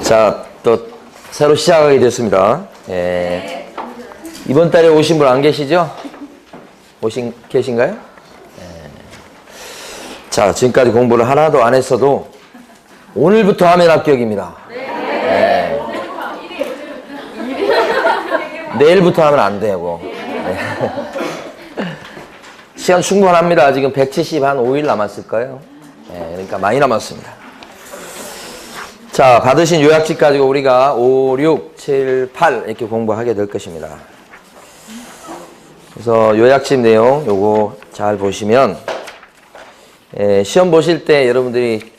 자, 또 새로 시작하게 됐습니다. 예. 이번 달에 오신 분 안 계시죠? 계신가요? 예. 자, 지금까지 공부를 하나도 안 했어도 오늘부터 하면 합격입니다. 예. 내일부터 하면 안 되고. 예. 시간 충분합니다. 지금 175일 남았을 거예요. 예, 그러니까 많이 남았습니다. 자, 받으신 요약집 가지고 우리가 5, 6, 7, 8 이렇게 공부하게 될 것입니다. 그래서 요약집 내용 요거 잘 보시면 시험 보실 때 여러분들이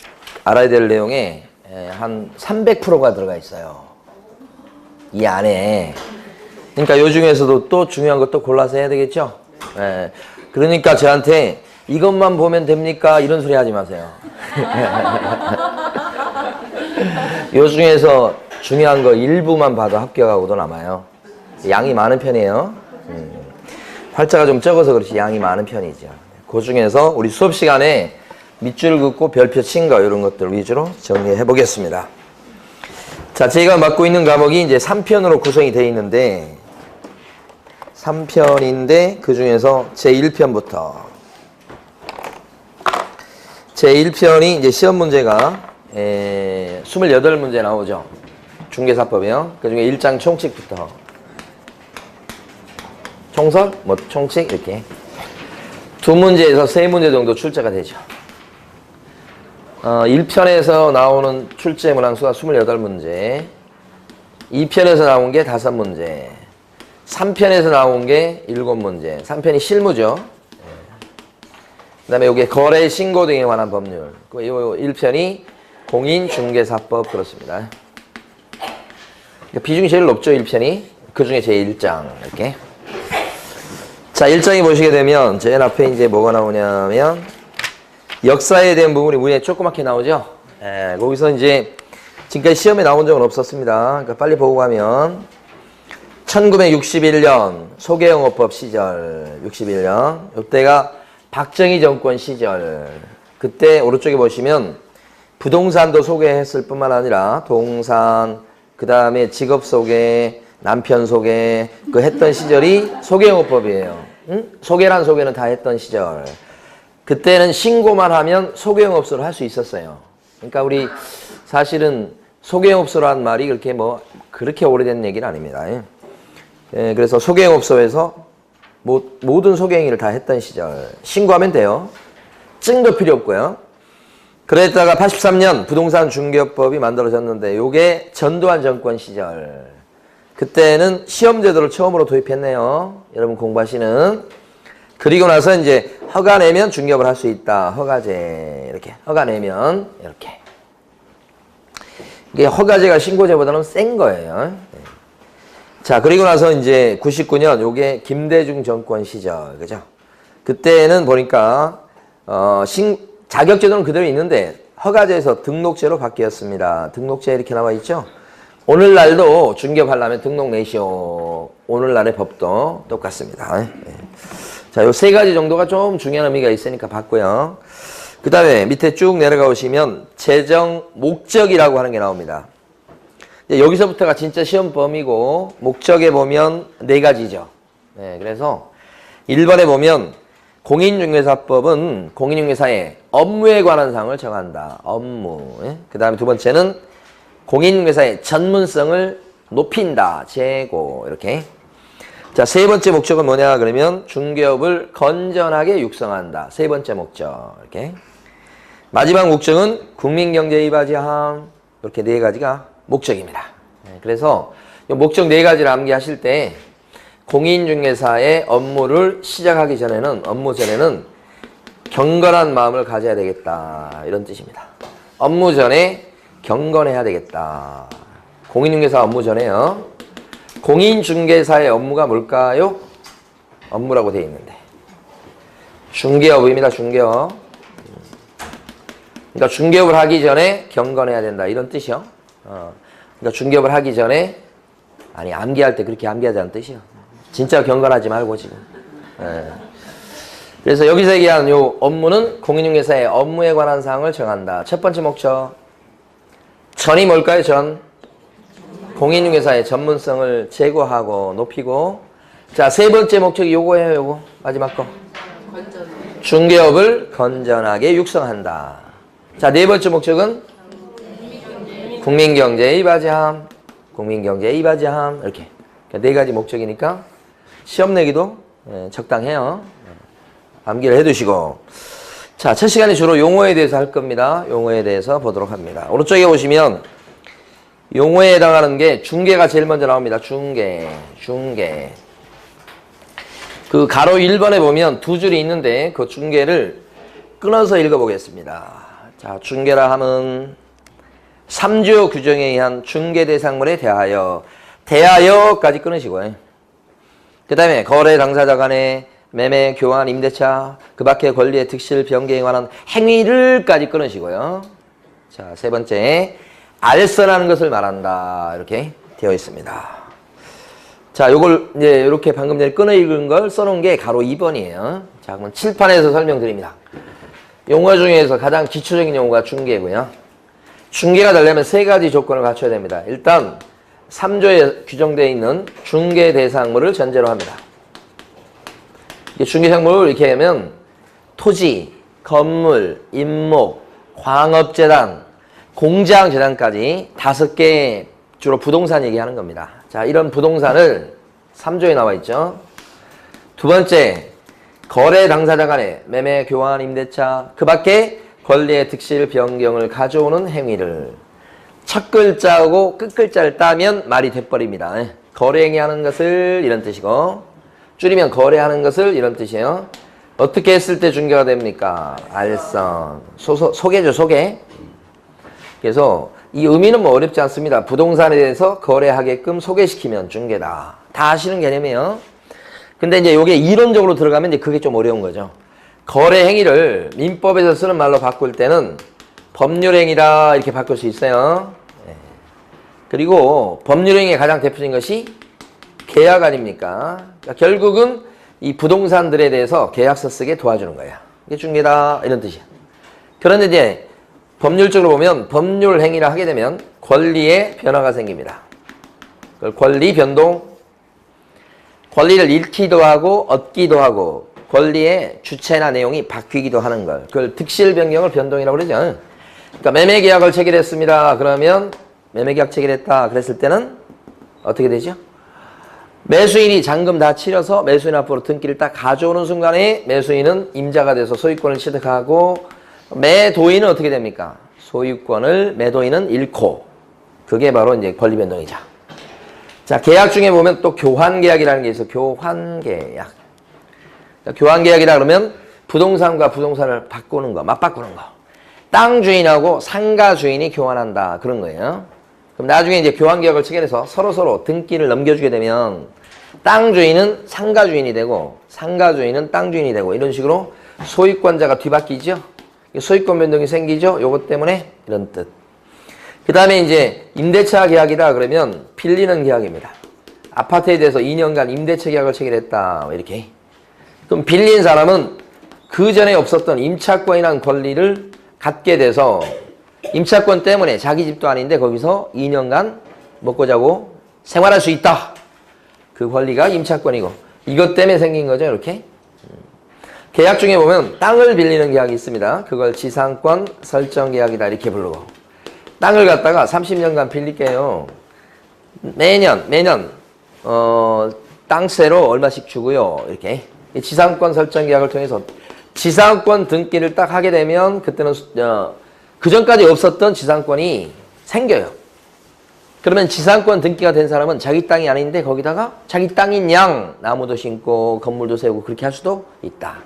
알아야 될 내용에 한 300%가 들어가 있어요. 이 안에. 그러니까 요 중에서도 또 중요한 것도 골라서 해야 되겠죠? 그러니까 저한테 이것만 보면 됩니까? 이런 소리 하지 마세요. 요 중에서 중요한 거 일부만 봐도 합격하고도 남아요. 양이 많은 편이에요. 활자가 좀 적어서 그렇지 양이 많은 편이죠. 그 중에서 우리 수업 시간에 밑줄 긋고 별표 친 거 이런 것들 위주로 정리해 보겠습니다. 자, 제가 맡고 있는 과목이 이제 3편으로 구성이 되어 있는데 3편인데 그 중에서 제1편부터 제1편이 이제 시험 문제가 28문제 나오죠. 중개사법이요. 그 중에 1장 총칙부터 총설, 총칙 이렇게 2문제에서 3문제 정도 출제가 되죠. 1편에서 나오는 출제 문항수가 28문제, 2편에서 나온 게 5문제, 3편에서 나온 게 7문제. 3편이 실무죠. 그 다음에 여기 거래 신고 등에 관한 법률. 요 1편이 공인중개사법 그렇습니다. 비중이 제일 높죠, 1편이. 그 중에 제1장 이렇게. 자, 1장에 보시게 되면 제일 앞에 이제 뭐가 나오냐면 역사에 대한 부분이 문에 조그맣게 나오죠. 거기서 이제 지금까지 시험에 나온 적은 없었습니다. 그러니까 빨리 보고 가면 1961년 소개영업법 시절 61년 이때가 박정희 정권 시절. 그때 오른쪽에 보시면 부동산도 소개했을 뿐만 아니라 동산, 그 다음에 직업 소개, 남편 소개 그 했던 시절이 소개영업법이에요. 응? 소개란 소개는 다 했던 시절. 그때는 신고만 하면 소개영업소를 할 수 있었어요. 그러니까 우리 사실은 소개영업소란 말이 그렇게 오래된 얘기는 아닙니다. 그래서 소개영업소에서 모든 소개행위를 다 했던 시절. 신고하면 돼요. 증거 필요 없고요. 그랬다가 83년 부동산 중개업법이 만들어졌는데 요게 전두환 정권 시절. 그때는 시험제도를 처음으로 도입했네요. 여러분 공부하시는. 그리고 나서 이제 허가 내면 중개업을 할 수 있다. 허가제. 이렇게. 허가 내면 이렇게. 이게 허가제가 신고제보다는 센 거예요. 자, 그리고 나서 이제 99년 요게 김대중 정권 시절. 그죠? 그때는 보니까 자격제도는 그대로 있는데 허가제에서 등록제로 바뀌었습니다. 등록제 이렇게 나와 있죠? 오늘날도 중개업하려면 등록 내시오. 오늘날의 법도 똑같습니다. 자, 요 3가지 정도가 좀 중요한 의미가 있으니까 봤고요. 그 다음에 밑에 쭉 내려가 보시면 재정 목적이라고 하는 게 나옵니다. 여기서부터가 진짜 시험 범위고 목적에 보면 4가지죠. 그래서 1번에 보면 공인중개사법은 공인중개사의 업무에 관한 사항을 정한다. 업무. 그 다음에 2번째는 공인중개사의 전문성을 높인다. 재고. 이렇게. 자, 3번째 목적은 뭐냐 그러면 중개업을 건전하게 육성한다. 3번째 목적. 이렇게. 마지막 목적은 국민경제에 이바지함. 이렇게 4가지가 목적입니다. 그래서 이 목적 4가지를 암기하실 때 공인중개사의 업무를 시작하기 전에는 업무 전에는 경건한 마음을 가져야 되겠다. 이런 뜻입니다. 업무 전에 경건해야 되겠다. 공인중개사 업무 전에요. 공인중개사의 업무가 뭘까요? 업무라고 되어 있는데 중개업입니다. 중개업. 그러니까 중개업을 하기 전에 경건해야 된다. 이런 뜻이요. 그러니까 중개업을 하기 전에 암기할 때 그렇게 암기하자는 뜻이요. 진짜 경건하지 말고 지금. 그래서 여기서 얘기하는 요 업무는 공인중개사의 업무에 관한 사항을 정한다. 첫 번째 목적 전이 뭘까요? 전. 공인중개사의 전문성을 제고하고 높이고. 자, 세 번째 목적이 요거예요, 요거. 마지막 거. 중개업을 건전하게 육성한다. 자, 네 번째 목적은 국민경제의 바지함. 국민경제의 바지함. 이렇게. 네 가지 목적이니까 시험 내기도 적당해요. 암기를 해두시고. 자, 첫 시간에 주로 용어에 대해서 할 겁니다. 용어에 대해서 보도록 합니다. 오른쪽에 보시면 용어에 해당하는 게 중개가 제일 먼저 나옵니다. 중개. 그 가로 1번에 보면 두 줄이 있는데 그 중개를 끊어서 읽어보겠습니다. 자, 중개라 함은 3조 규정에 의한 중개 대상물에 대하여까지 끊으시고요. 그 다음에 거래 당사자 간의 매매, 교환, 임대차, 그 밖의 권리의 득실, 변경에 관한 행위를까지 끊으시고요. 자, 세 번째, 알선하는 것을 말한다. 이렇게 되어 있습니다. 자, 요걸 이제 이렇게 방금 전에 끊어 읽은 걸 써놓은 게 가로 2번이에요. 자, 그럼 칠판에서 설명드립니다. 용어 중에서 가장 기초적인 용어가 중개고요. 중개가 되려면 세 가지 조건을 갖춰야 됩니다. 일단 3조에 규정되어 있는 중개 대상물을 전제로 합니다. 중개 대상물을 이렇게 하면 토지, 건물, 임목, 광업재단, 공장재단까지 5개 주로 부동산 얘기하는 겁니다. 자, 이런 부동산을 3조에 나와 있죠. 두 번째, 거래 당사자 간의 매매, 교환, 임대차, 그 밖에 권리의 득실, 변경을 가져오는 행위를 첫 글자하고 끝 글자를 따면 말이 돼버립니다. 거래행위 하는 것을 이런 뜻이고 줄이면 거래하는 것을 이런 뜻이에요. 어떻게 했을 때 중개가 됩니까? 알선. 소개죠, 소개. 그래서 이 의미는 뭐 어렵지 않습니다. 부동산에 대해서 거래하게끔 소개시키면 중개다. 다 아시는 개념이에요. 근데 이제 이게 이론적으로 들어가면 이제 그게 좀 어려운 거죠. 거래 행위를 민법에서 쓰는 말로 바꿀 때는 법률행위다 이렇게 바꿀 수 있어요. 그리고 법률행위의 가장 대표적인 것이 계약 아닙니까? 그러니까 결국은 이 부동산들에 대해서 계약서 쓰게 도와주는 거야. 이게 중개다 이런 뜻이야. 그런데 이제 법률적으로 보면 법률 행위를 하게 되면 권리의 변화가 생깁니다. 그걸 권리 변동, 권리를 잃기도 하고 얻기도 하고 권리의 주체나 내용이 바뀌기도 하는 걸. 그걸 득실 변경을 변동이라고 그러죠. 그러니까 매매 계약을 체결했습니다. 그러면 매매 계약 체결했다. 그랬을 때는 어떻게 되죠? 매수인이 잔금 다 치러서 매수인 앞으로 등기를 딱 가져오는 순간에 매수인은 임자가 돼서 소유권을 취득하고 매도인은 어떻게 됩니까? 소유권을 매도인은 잃고 그게 바로 이제 권리 변동이죠. 자, 계약 중에 보면 또 교환 계약이라는 게 있어. 교환 계약. 교환 계약이라 그러면 부동산과 부동산을 바꾸는 거, 맞바꾸는 거. 땅 주인하고 상가 주인이 교환한다. 그런 거예요. 그럼 나중에 이제 교환 계약을 체결해서 서로 등기를 넘겨주게 되면 땅 주인은 상가 주인이 되고 상가 주인은 땅 주인이 되고 이런 식으로 소유권자가 뒤바뀌죠. 소유권 변동이 생기죠. 요것 때문에 이런 뜻. 그 다음에 이제 임대차 계약이다 그러면 빌리는 계약입니다. 아파트에 대해서 2년간 임대차 계약을 체결했다. 이렇게. 그럼 빌린 사람은 그 전에 없었던 임차권이라는 권리를 갖게 돼서 임차권 때문에 자기 집도 아닌데 거기서 2년간 먹고 자고 생활할 수 있다. 그 권리가 임차권이고 이것 때문에 생긴 거죠. 이렇게. 계약 중에 보면 땅을 빌리는 계약이 있습니다. 그걸 지상권 설정 계약이다 이렇게 부르고 땅을 갖다가 30년간 빌릴게요. 매년 땅세로 얼마씩 주고요. 이렇게 지상권 설정 계약을 통해서 지상권 등기를 딱 하게 되면 그때는 그 전까지 없었던 지상권이 생겨요. 그러면 지상권 등기가 된 사람은 자기 땅이 아닌데 거기다가 자기 땅인 양 나무도 심고 건물도 세우고 그렇게 할 수도 있다.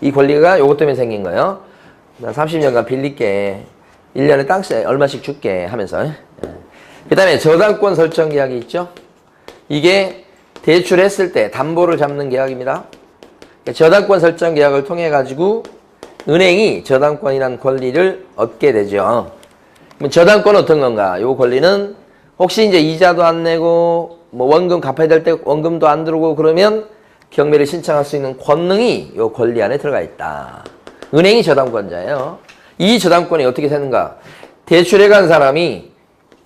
이 권리가 요것 때문에 생긴 거예요. 30년간 빌릴게. 1년에 땅세 얼마씩 줄게 하면서. 그 다음에 저당권 설정 계약이 있죠. 이게 대출했을 때 담보를 잡는 계약입니다. 저당권 설정 계약을 통해 가지고 은행이 저당권이라는 권리를 얻게 되죠. 그럼 저당권은 어떤 건가? 요 권리는 혹시 이제 이자도 안 내고 뭐 원금 갚아야 될 때 원금도 안 들어오고 그러면 경매를 신청할 수 있는 권능이 요 권리 안에 들어가 있다. 은행이 저당권자예요. 이 저당권이 어떻게 되는가? 대출해 간 사람이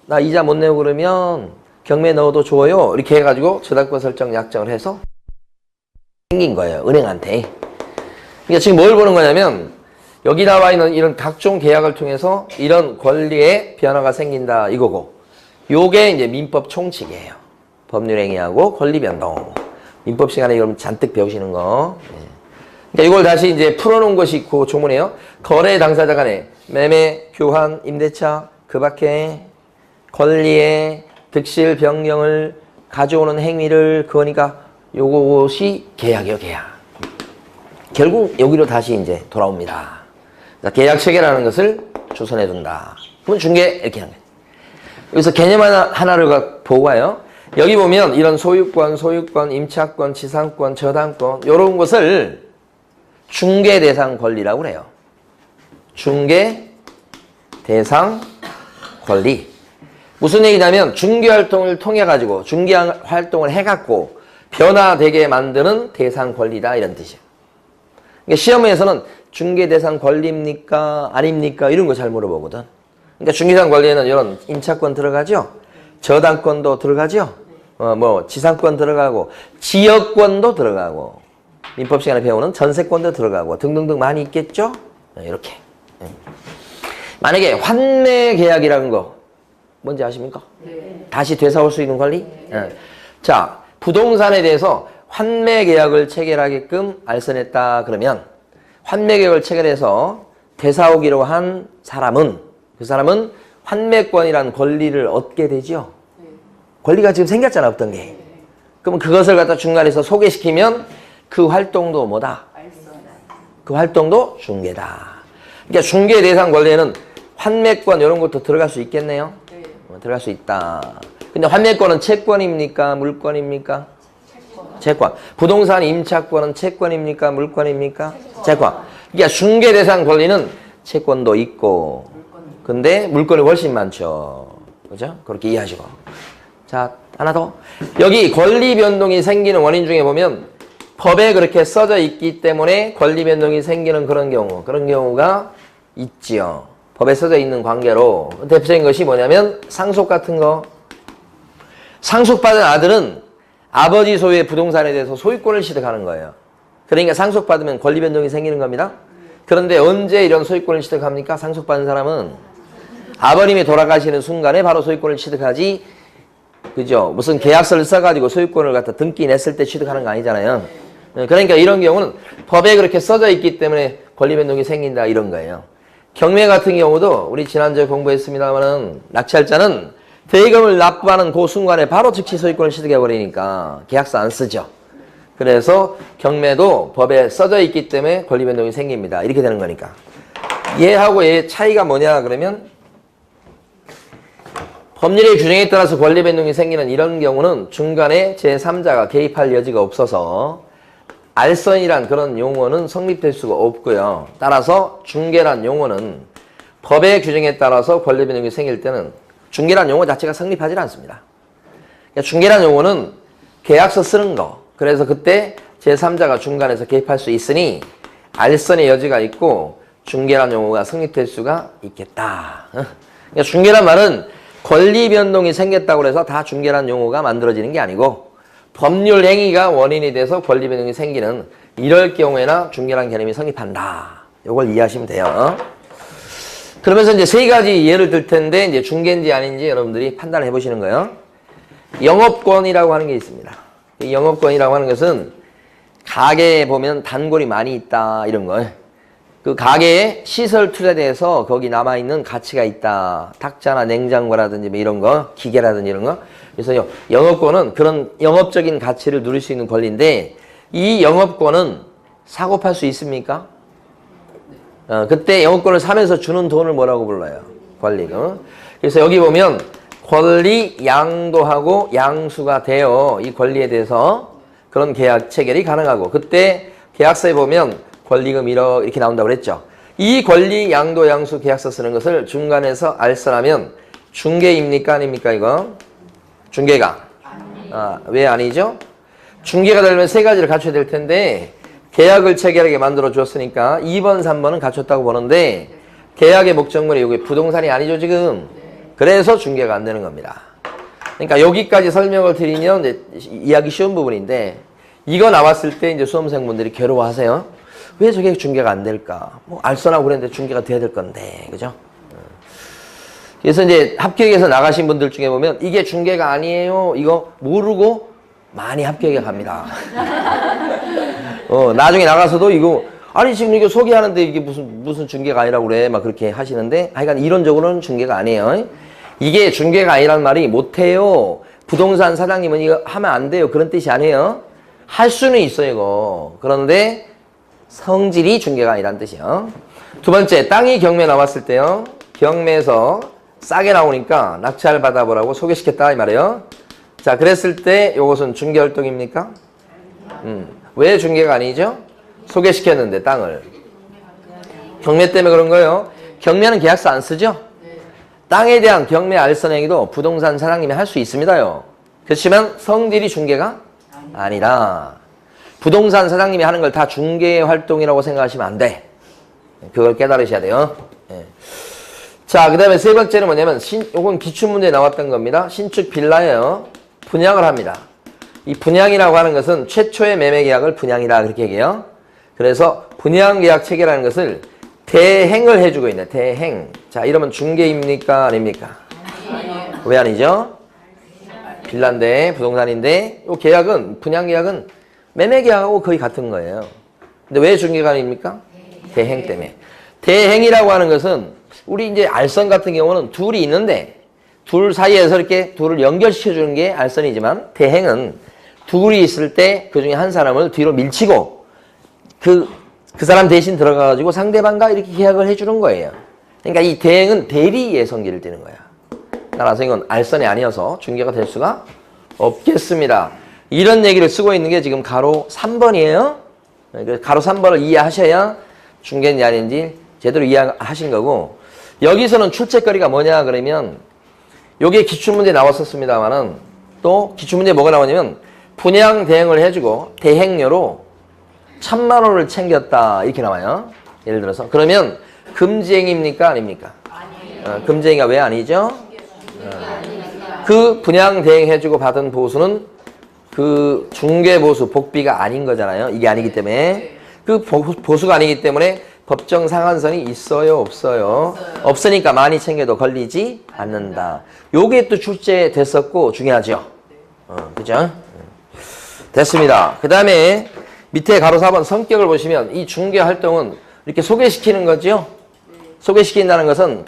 나 이자 못 내고 그러면 경매 넣어도 좋아요. 이렇게 해가지고 저당권 설정 약정을 해서 생긴 거예요. 은행한테. 그러니까 지금 뭘 보는 거냐면 여기 나와 있는 이런 각종 계약을 통해서 이런 권리의 변화가 생긴다 이거고, 요게 이제 민법 총칙이에요. 법률행위하고 권리변동. 민법 시간에 여러분 잔뜩 배우시는 거. 그러니까 이걸 다시 이제 풀어놓은 것이 그 조문이에요. 거래 당사자 간에 매매, 교환, 임대차, 그 밖에 권리의 득실 변경을 가져오는 행위를, 그거니까 요것이 계약이에요, 계약. 결국 여기로 다시 이제 돌아옵니다. 계약 체계라는 것을 조선해 둔다. 그러면 중개 이렇게 하는 거예요. 여기서 개념 하나를 보고 가요. 여기 보면 이런 소유권, 임차권, 지상권, 저당권 이런 것을 중개 대상 권리라고 그래요. 중개 대상 권리. 무슨 얘기냐면 중개 활동을 통해 가지고 중개 활동을 해 갖고 변화되게 만드는 대상 권리다 이런 뜻이에요. 그러니까 시험에서는 중개 대상 권리입니까 아닙니까 이런 거 잘 물어보거든. 그러니까 중개 대상 권리에는 이런 임차권 들어가죠. 저당권도 들어가죠. 뭐 지상권 들어가고 지역권도 들어가고 민법 시간에 배우는 전세권도 들어가고 등등등 많이 있겠죠. 이렇게. 만약에 환매 계약이라는 거 뭔지 아십니까? 네. 다시 되사올 수 있는 권리? 네. 자, 부동산에 대해서 환매 계약을 체결하게끔 알선했다 그러면 환매 계약을 체결해서 되사오기로 한 사람은, 그 사람은 환매권이라는 권리를 얻게 되죠. 권리가 지금 생겼잖아, 없던 게. 그러면 그것을 갖다 중간에서 소개시키면 그 활동도 뭐다? 그 활동도 중개다. 그러니까 중개 대상 권리에는 환매권 이런 것도 들어갈 수 있겠네요. 들어갈 수 있다. 근데 환매권은 채권입니까? 물권입니까? 채권. 부동산 임차권은 채권입니까? 물권입니까? 채권. 그러니까 중개 대상 권리는 채권도 있고, 근데 물건이 훨씬 많죠. 그죠? 그렇게 이해하시고. 자, 하나 더. 여기 권리 변동이 생기는 원인 중에 보면 법에 그렇게 써져 있기 때문에 권리 변동이 생기는 그런 경우가 있지요. 법에 써져 있는 관계로 대표적인 것이 뭐냐면 상속 같은 거. 상속받은 아들은 아버지 소유의 부동산에 대해서 소유권을 취득하는 거예요. 그러니까 상속받으면 권리 변동이 생기는 겁니다. 그런데 언제 이런 소유권을 취득합니까? 상속받은 사람은 아버님이 돌아가시는 순간에 바로 소유권을 취득하지, 그죠? 무슨 계약서를 써가지고 소유권을 갖다 등기 냈을 때 취득하는 거 아니잖아요. 그러니까 이런 경우는 법에 그렇게 써져 있기 때문에 권리 변동이 생긴다 이런 거예요. 경매 같은 경우도 우리 지난주에 공부했습니다만은 낙찰자는 대금을 납부하는 그 순간에 바로 즉시 소유권을 취득해버리니까 계약서 안 쓰죠. 그래서 경매도 법에 써져 있기 때문에 권리 변동이 생깁니다. 이렇게 되는 거니까. 얘하고 얘 차이가 뭐냐 그러면 법률의 규정에 따라서 권리 변동이 생기는 이런 경우는 중간에 제3자가 개입할 여지가 없어서 알선이란 그런 용어는 성립될 수가 없고요. 따라서 중개란 용어는 법의 규정에 따라서 권리 변동이 생길 때는 중개란 용어 자체가 성립하지 않습니다. 그러니까 중개란 용어는 계약서 쓰는 거. 그래서 그때 제3자가 중간에서 개입할 수 있으니 알선의 여지가 있고 중개란 용어가 성립될 수가 있겠다. 그러니까 중개란 말은 권리 변동이 생겼다고 해서 다 중개란 용어가 만들어지는 게 아니고 법률 행위가 원인이 돼서 권리 변동이 생기는 이럴 경우에나 중개란 개념이 성립한다. 이걸 이해하시면 돼요. 그러면서 이제 세 가지 예를 들 텐데 이제 중개인지 아닌지 여러분들이 판단을 해보시는 거예요. 영업권이라고 하는 게 있습니다. 이 영업권이라고 하는 것은 가게에 보면 단골이 많이 있다 이런 거. 그 가게에 시설 투자돼서 거기 남아있는 가치가 있다. 탁자나 냉장고라든지 뭐 이런 거, 기계라든지 이런 거. 그래서 영업권은 그런 영업적인 가치를 누릴 수 있는 권리인데 이 영업권은 사고 팔 수 있습니까? 그때 영업권을 사면서 주는 돈을 뭐라고 불러요? 권리. 그래서 여기 보면 권리 양도하고 양수가 되어 이 권리에 대해서 그런 계약 체결이 가능하고 그때 계약서에 보면 권리금 1억 이렇게 나온다고 그랬죠. 이 권리 양도 양수 계약서 쓰는 것을 중간에서 알선하면 중개입니까 아닙니까 이거? 중개가. 왜 아니죠? 중개가 되려면 세 가지를 갖춰야 될 텐데 계약을 체결하게 만들어 주었으니까 2번, 3번은 갖췄다고 보는데 계약의 목적물이 여기 부동산이 아니죠 지금. 그래서 중개가 안 되는 겁니다. 그러니까 여기까지 설명을 드리면 이제 이해하기 쉬운 부분인데 이거 나왔을 때 이제 수험생분들이 괴로워하세요. 왜 저게 중개가 안 될까? 뭐 알선하고 그랬는데 중개가 돼야 될 건데, 그죠? 그래서 이제 합격해서 나가신 분들 중에 보면 이게 중개가 아니에요. 이거 모르고 많이 합격해 갑니다. 나중에 나가서도 이거 아니 지금 이거 소개하는데 이게 무슨 중개가 아니라고 그래 막 그렇게 하시는데 하여간 이론적으로는 중개가 아니에요. 이게 중개가 아니란 말이 못해요. 부동산 사장님은 이거 하면 안 돼요. 그런 뜻이 아니에요. 할 수는 있어요, 이거. 그런데 성질이 중개가 아니란 뜻이에요. 두 번째, 땅이 경매 나왔을 때요. 경매에서 싸게 나오니까 낙찰 받아보라고 소개시켰다 이 말이에요. 자, 그랬을 때 이것은 중개활동입니까? 왜 중개가 아니죠? 소개시켰는데 땅을. 경매 때문에 그런 거예요. 경매는 계약서 안 쓰죠? 땅에 대한 경매 알선 행위도 부동산 사장님이 할 수 있습니다요. 그렇지만 성질이 중개가 아니라 부동산 사장님이 하는 걸 다 중개 활동이라고 생각하시면 안 돼. 그걸 깨달으셔야 돼요. 예. 자, 그 다음에 세 번째는 뭐냐면 요건 기출문제에 나왔던 겁니다. 신축 빌라예요. 분양을 합니다. 이 분양이라고 하는 것은 최초의 매매 계약을 분양이라 그렇게 얘기해요. 그래서 분양 계약 체계라는 것을 대행을 해주고 있네. 대행. 자, 이러면 중개입니까? 아닙니까? 아니에요. 왜 아니죠? 빌라인데 부동산인데 이 계약은 분양 계약은 매매 계약하고 거의 같은 거예요. 근데 왜 중개가 아닙니까? 대행 때문에. 대행이라고 하는 것은 우리 이제 알선 같은 경우는 둘이 있는데 둘 사이에서 이렇게 둘을 연결시켜 주는 게 알선이지만 대행은 둘이 있을 때 그 중에 한 사람을 뒤로 밀치고 그 사람 대신 들어가가지고 상대방과 이렇게 계약을 해주는 거예요. 그러니까 이 대행은 대리의 성질을 띠는 거야. 따라서 이건 알선이 아니어서 중개가 될 수가 없겠습니다. 이런 얘기를 쓰고 있는 게 지금 가로 3번이에요. 가로 3번을 이해하셔야 중개인지 아닌지 제대로 이해하신 거고 여기서는 출제거리가 뭐냐 그러면 요게 기출문제 나왔었습니다만은 또 기출문제 뭐가 나오냐면 분양 대행을 해주고 대행료로 1000만 원을 챙겼다 이렇게 나와요. 예를 들어서 그러면 금지행위입니까 아닙니까? 아니에요. 금지행위가 왜 아니죠? 그 분양 대행해주고 받은 보수는 그 중개보수 복비가 아닌 거잖아요. 이게 아니기 때문에 그 보수가 아니기 때문에 법정 상한선이 있어요 없어요? 없으니까 많이 챙겨도 걸리지 않는다. 요게 또 출제됐었고 중요하죠. 그죠? 됐습니다. 그 다음에 밑에 가로 4번 성격을 보시면 이 중개 활동은 이렇게 소개시키는 거죠. 소개시킨다는 것은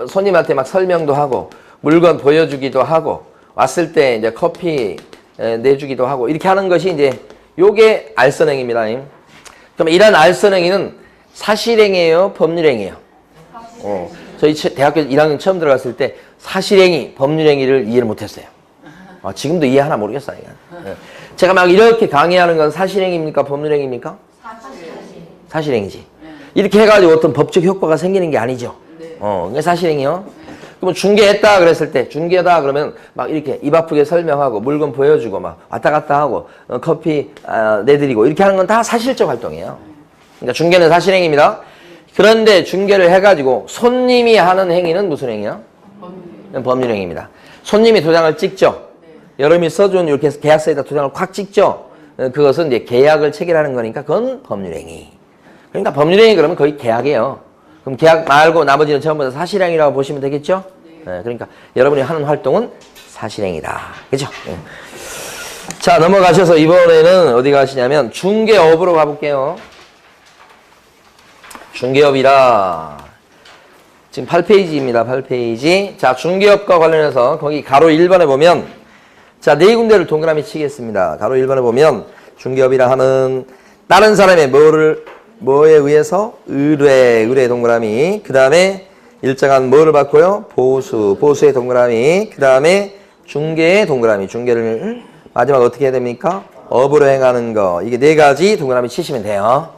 손님한테 막 설명도 하고 물건 보여주기도 하고 왔을 때 이제 커피 내주기도 하고 이렇게 하는 것이 이제 요게 알선행위입니다. 그럼 이런 알선행위는 사실행위예요, 법률행위예요? 저희 대학교 1학년 처음 들어갔을 때 사실행위, 법률행위를 이해를 못했어요. 지금도 이해하나 모르겠어요. 제가 막 이렇게 강의하는 건 사실행위입니까? 법률행위입니까? 사실행위지. 이렇게 해가지고 어떤 법적 효과가 생기는 게 아니죠. 그게 사실행위요. 그러면 중개했다 그랬을 때 중개다 그러면 막 이렇게 입 아프게 설명하고 물건 보여주고 막 왔다 갔다 하고 커피 내드리고 이렇게 하는 건 다 사실적 활동이에요. 그러니까 중개는 사실행위입니다. 그런데 중개를 해가지고 손님이 하는 행위는 무슨 행위야? 법률행위입니다. 손님이 도장을 찍죠. 여러분이 써준 이렇게 계약서에다 도장을 콱 찍죠. 그것은 이제 계약을 체결하는 거니까 그건 법률행위. 그러니까 법률행위 그러면 거의 계약이에요. 그럼 계약 말고 나머지는 전부 다 사실행위라고 보시면 되겠죠? 네, 그러니까 여러분이 하는 활동은 사실행위다. 그죠? 네. 자, 넘어가셔서 이번에는 어디 가시냐면 중개업으로 가볼게요. 중개업이라 지금 8페이지입니다. 8페이지. 자, 중개업과 관련해서 거기 가로 1번에 보면 자, 네 군데를 동그라미 치겠습니다. 가로 1번에 보면 중개업이라 하면 다른 사람의 뭐에 의해서 의뢰 동그라미. 그 다음에 일정한 뭐를 받고요? 보수의 동그라미. 그 다음에 중개의 동그라미. 중개를 마지막 어떻게 해야 됩니까? 업으로 행하는 거. 이게 네 가지 동그라미 치시면 돼요.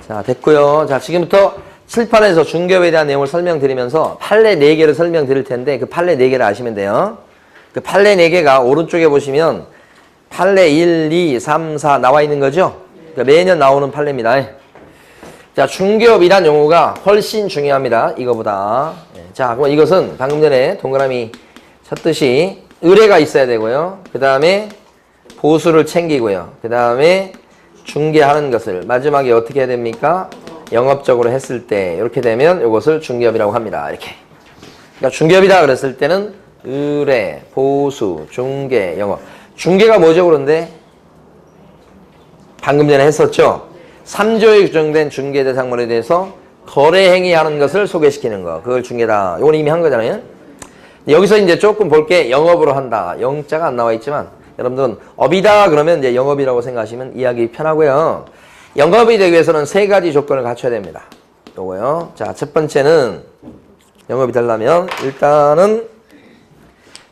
자, 됐고요. 자, 지금부터 칠판에서 중개업에 대한 내용을 설명드리면서 판례 4개를 설명드릴 텐데 그 판례 4개를 아시면 돼요. 그 판례 4개가 오른쪽에 보시면 판례 1, 2, 3, 4 나와 있는 거죠? 그러니까 매년 나오는 판례입니다. 자, 중개업이란 용어가 훨씬 중요합니다. 이거보다. 자, 그럼 이것은 방금 전에 동그라미 쳤듯이 의뢰가 있어야 되고요. 그 다음에 보수를 챙기고요. 그 다음에 중개하는 것을 마지막에 어떻게 해야 됩니까? 영업적으로 했을 때 이렇게 되면 이것을 중개업이라고 합니다. 이렇게. 그러니까 중개업이다 그랬을 때는 의뢰, 보수, 중개, 영업. 중개가 뭐죠 그런데? 방금 전에 했었죠? 3조에 규정된 중개대상물에 대해서 거래 행위하는 것을 소개시키는 거. 그걸 중개다. 이건 이미 한 거잖아요. 여기서 이제 조금 볼 게 영업으로 한다. 영자가 안 나와 있지만 여러분들은 업이다 그러면 이제 영업이라고 생각하시면 이해하기 편하고요. 영업이 되기 위해서는 3가지 조건을 갖춰야 됩니다. 요거요. 자, 첫 번째는 영업이 되려면 일단은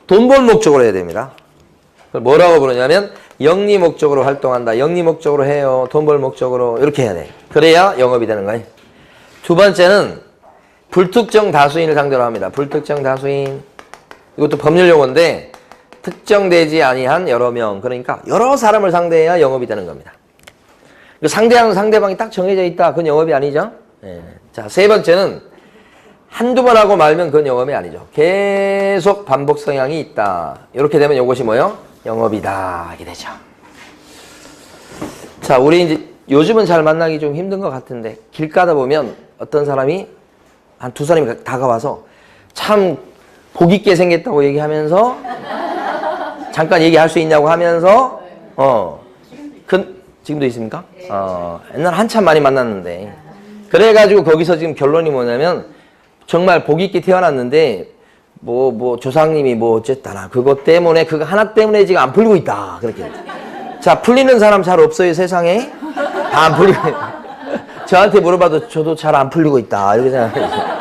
돈 벌 목적으로 해야 됩니다. 그걸 뭐라고 부르냐면 영리 목적으로 활동한다. 영리 목적으로 해요. 돈 벌 목적으로 이렇게 해야 돼. 그래야 영업이 되는 거예요. 두 번째는 불특정 다수인을 상대로 합니다. 불특정 다수인. 이것도 법률 용어인데 특정되지 아니한 여러 명. 그러니까 여러 사람을 상대해야 영업이 되는 겁니다. 상대하는 상대방이 딱 정해져 있다. 그건 영업이 아니죠. 네. 자, 세 번째는 한두 번 하고 말면 그건 영업이 아니죠. 계속 반복 성향이 있다. 이렇게 되면 이것이 뭐예요? 영업이다. 이게 되죠. 자, 우리 이제 요즘은 잘 만나기 좀 힘든 것 같은데 길 가다 보면 어떤 사람이 한 두 사람이 다가와서 참 복 있게 생겼다고 얘기하면서 잠깐 얘기할 수 있냐고 하면서 지금도 있습니까? 옛날 한참 많이 만났는데 그래가지고 거기서 지금 결론이 뭐냐면 정말 복 있게 태어났는데 뭐 조상님이 뭐 어쨌다나 그것 때문에 그거 하나 때문에 지금 안 풀리고 있다 그렇게. 자, 풀리는 사람 잘 없어요 세상에? 다 안 풀리고 저한테 물어봐도 저도 잘 안 풀리고 있다 이렇게 생각해요.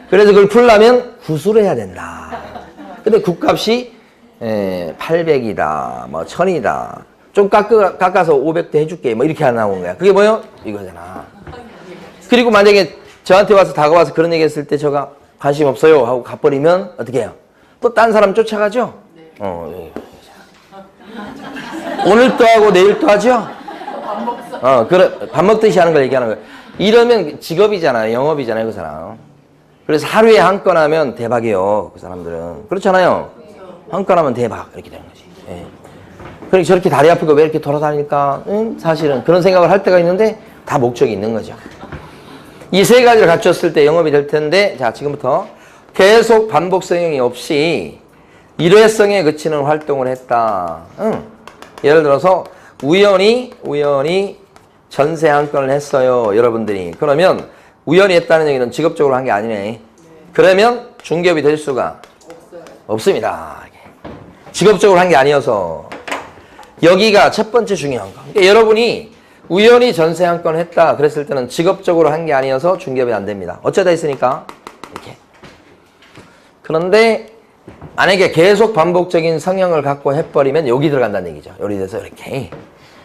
그래서 그걸 풀려면 구수를 해야 된다. 근데 굿값이 800이다 뭐 1000이다 좀 깎아서 500대 해줄게 뭐 이렇게 나온 거야. 그게 뭐요? 이거잖아. 그리고 만약에 저한테 와서 다가와서 그런 얘기 했을 때 제가 관심 없어요 하고 가버리면 어떻게 해요? 또 딴 사람 쫓아가죠? 오늘 또 하고 내일 또 하죠? 그래, 밥 먹듯이 하는 걸 얘기하는 거예요. 이러면 직업이잖아요. 영업이잖아요. 그 사람. 그래서 하루에 한 건 하면 대박이에요. 그 사람들은. 그렇잖아요. 한 건 하면 대박. 이렇게 되는 거지. 예. 그러니까 저렇게 다리 아프고 왜 이렇게 돌아다니까? 사실은 그런 생각을 할 때가 있는데 다 목적이 있는 거죠. 이 세 가지를 갖췄을 때 영업이 될 텐데, 자, 지금부터 계속 반복 성향이 없이 일회성에 그치는 활동을 했다. 예를 들어서 우연히 전세 한 건을 했어요. 여러분들이. 그러면 우연히 했다는 얘기는 직업적으로 한 게 아니네. 그러면 중개업이 될 수가 없습니다. 직업적으로 한 게 아니어서. 여기가 첫 번째 중요한 거. 그러니까 여러분이 우연히 전세 한 건 했다 그랬을 때는 직업적으로 한 게 아니어서 중개업이 안 됩니다. 어쩌다 했으니까 이렇게. 그런데 만약에 계속 반복적인 성향을 갖고 해버리면 여기 들어간다는 얘기죠. 요리 돼서 이렇게.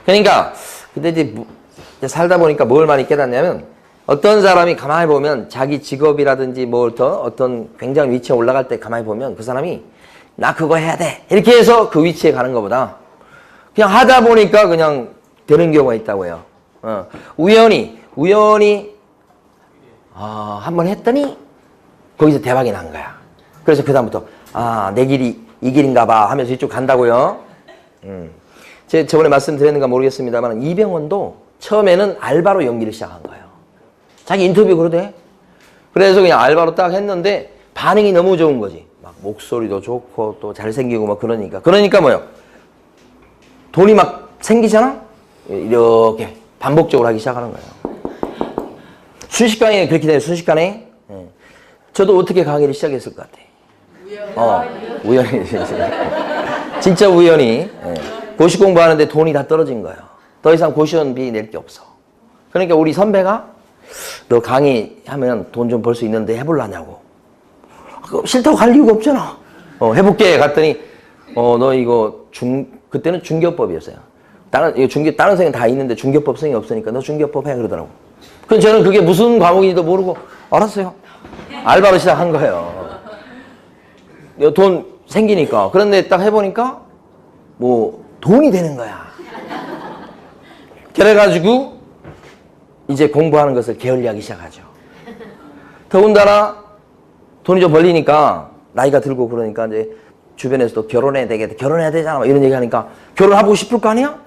그러니까 근데 이제 살다 보니까 뭘 많이 깨닫냐면 어떤 사람이 가만히 보면 자기 직업이라든지 뭘 더 어떤 굉장히 위치에 올라갈 때 가만히 보면 그 사람이 나 그거 해야 돼 이렇게 해서 그 위치에 가는 것보다 그냥 하다 보니까 그냥 되는 경우가 있다고요. 우연히 한번 했더니 거기서 대박이 난 거야. 그래서 그 다음부터 내 길이 이 길인가 봐 하면서 이쪽 간다고요. 제가 저번에 말씀드렸는가 모르겠습니다만 이병헌도 처음에는 알바로 연기를 시작한 거예요. 자기 인터뷰 그러대. 그래서 그냥 알바로 딱 했는데 반응이 너무 좋은 거지. 막 목소리도 좋고 또 잘생기고 막 그러니까 뭐요? 돈이 막 생기잖아? 이렇게 반복적으로 하기 시작하는 거예요. 순식간에 그렇게 돼요. 순식간에. 저도 어떻게 강의를 시작했을 것 같아. 우연히. 진짜 우연히. 고시 공부하는데 돈이 다 떨어진 거예요. 더 이상 고시원비 낼 게 없어. 그러니까 우리 선배가 너 강의하면 돈 좀 벌 수 있는데 해볼라냐고. 싫다고 갈 이유가 없잖아. 해볼게. 갔더니 너 이거 그때는 중개업법이었어요. 다른 선생님 다 있는데 중개법 선생님이 없으니까 너 중개법 해 그러더라고. 그럼 저는 그게 무슨 과목인지도 모르고 알았어요. 알바로 시작한 거예요. 돈 생기니까. 그런데 딱 해보니까 뭐 돈이 되는 거야. 그래가지고 이제 공부하는 것을 게을리하기 시작하죠. 더군다나 돈이 좀 벌리니까 나이가 들고 그러니까 이제 주변에서도 결혼해야 되겠다, 결혼해야 되잖아 이런 얘기 하니까 결혼하고 싶을 거 아니야?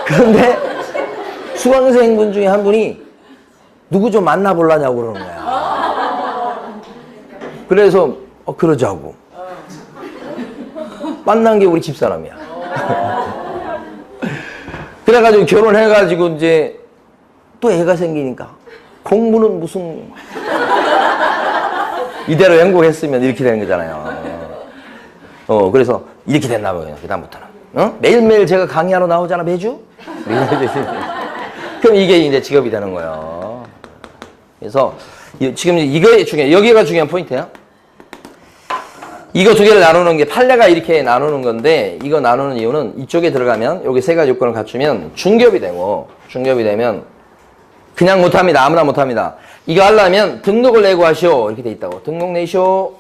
그런데 수강생분 중에 한 분이 누구 좀 만나보려냐고 그러는 거야. 그래서 그러자고. 만난 게 우리 집사람이야. 그래가지고 결혼해가지고 이제 또 애가 생기니까 공부는 무슨 이대로 행복했으면 이렇게 되는 거잖아요. 그래서 이렇게 됐나 봐요. 그다음부터는. 매일매일 제가 강의하러 나오잖아, 매주? 그럼 이게 이제 직업이 되는 거예요. 그래서 지금 이거 중에 여기가 중요한 포인트예요. 이거 두 개를 나누는 게 판례가 이렇게 나누는 건데 이거 나누는 이유는 이쪽에 들어가면 여기 세 가지 요건을 갖추면 중개업이 되고 중개업이 되면 그냥 못합니다. 아무나 못합니다. 이거 하려면 등록을 내고 하시오 이렇게 돼 있다고. 등록 내시오.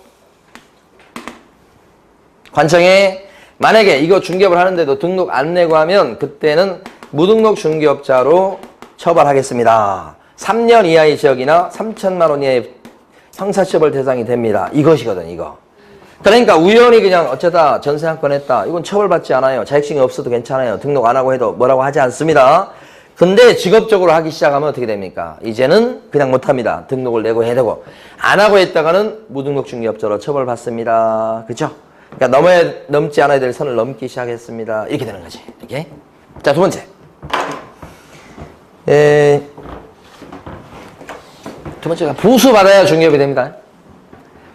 관청에 만약에 이거 중개업을 하는데도 등록 안 내고 하면 그때는 무등록 중개업자로 처벌하겠습니다. 3년 이하의 지역이나 3천만 원 이하의 형사처벌 대상이 됩니다. 이것이거든 이거. 그러니까 우연히 그냥 어쩌다 전세 한 건 했다. 이건 처벌받지 않아요. 자격증이 없어도 괜찮아요. 등록 안 하고 해도 뭐라고 하지 않습니다. 근데 직업적으로 하기 시작하면 어떻게 됩니까? 이제는 그냥 못합니다. 등록을 내고 해야 되고 안 하고 했다가는 무등록 중개업자로 처벌받습니다. 그렇죠? 그러니까 넘지 않아야 될 선을 넘기 시작했습니다. 이렇게 되는 거지. 이렇게. 자, 두 번째. 두 번째가 보수받아야 중개업이 됩니다.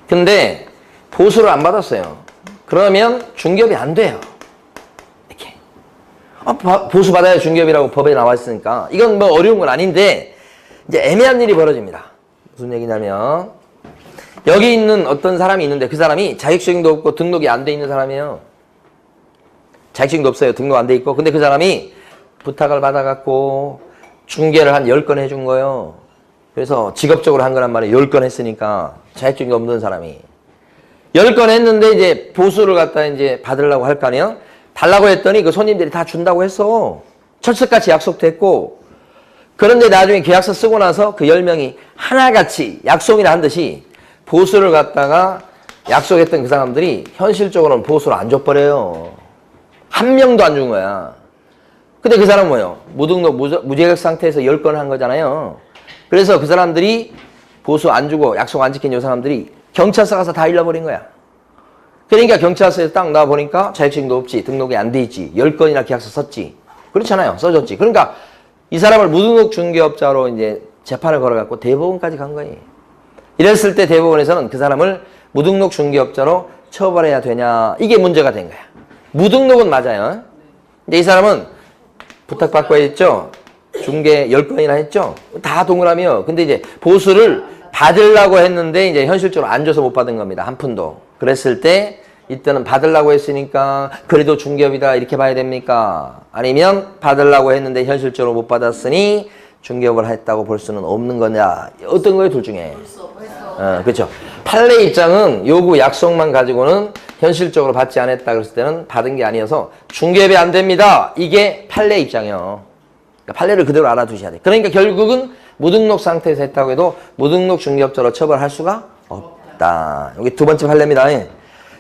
근데 보수를 안 받았어요. 그러면 중개업이 안 돼요. 이렇게. 보수받아야 중개업이라고 법에 나와 있으니까 이건 뭐 어려운 건 아닌데 이제 애매한 일이 벌어집니다. 무슨 얘기냐면 여기 있는 어떤 사람이 있는데 그 사람이 자격증도 없고 등록이 안 돼 있는 사람이에요. 자격증도 없어요. 등록 안 돼 있고. 근데 그 사람이 부탁을 받아갖고 중개를 한 10건 해준 거예요. 그래서 직업적으로 한 거란 말이에요. 10건 했으니까 자격증이 없는 사람이. 10건 했는데 이제 보수를 갖다 이제 받으려고 할 거 아니에요? 달라고 했더니 그 손님들이 다 준다고 했어. 철석같이 약속도 했고. 그런데 나중에 계약서 쓰고 나서 그 10명이 하나같이 약속이나 한 듯이 보수를 갖다가 약속했던 그 사람들이 현실적으로는 보수를 안 줘버려요. 한 명도 안 준 거야. 근데 그 사람은 뭐예요? 무등록, 무자격 상태에서 10건 한 거잖아요. 그래서 그 사람들이 보수 안 주고 약속 안 지킨 이 사람들이 경찰서 가서 다 잃어버린 거야. 그러니까 경찰서에서 딱 나와보니까 자격증도 없지, 등록이 안 돼 있지, 10건이나 계약서 썼지. 그렇잖아요. 써줬지. 그러니까 이 사람을 무등록 중개업자로 이제 재판을 걸어갖고 대법원까지 간 거예요. 이랬을 때 대법원에서는 그 사람을 무등록 중개업자로 처벌해야 되냐, 이게 문제가 된 거야. 무등록은 맞아요. 근데 이 사람은 부탁받고 했죠. 중개 10건이나 했죠. 다 동그라미요. 근데 이제 보수를 받으려고 했는데 이제 현실적으로 안 줘서 못 받은 겁니다. 한 푼도. 그랬을 때 이때는 받으려고 했으니까 그래도 중개업이다 이렇게 봐야 됩니까? 아니면 받으려고 했는데 현실적으로 못 받았으니 중개업을 했다고 볼 수는 없는 거냐? 어떤 거예요? 둘 중에. 그렇죠. 판례 입장은 요구 약속만 가지고는 현실적으로 받지 않았다 그랬을 때는 받은 게 아니어서 중개업이 안 됩니다. 이게 판례 입장이에요. 그러니까 판례를 그대로 알아두셔야 돼. 그러니까 결국은 무등록 상태에서 했다고 해도 무등록 중개업자로 처벌할 수가 없다. 여기 두 번째 판례입니다.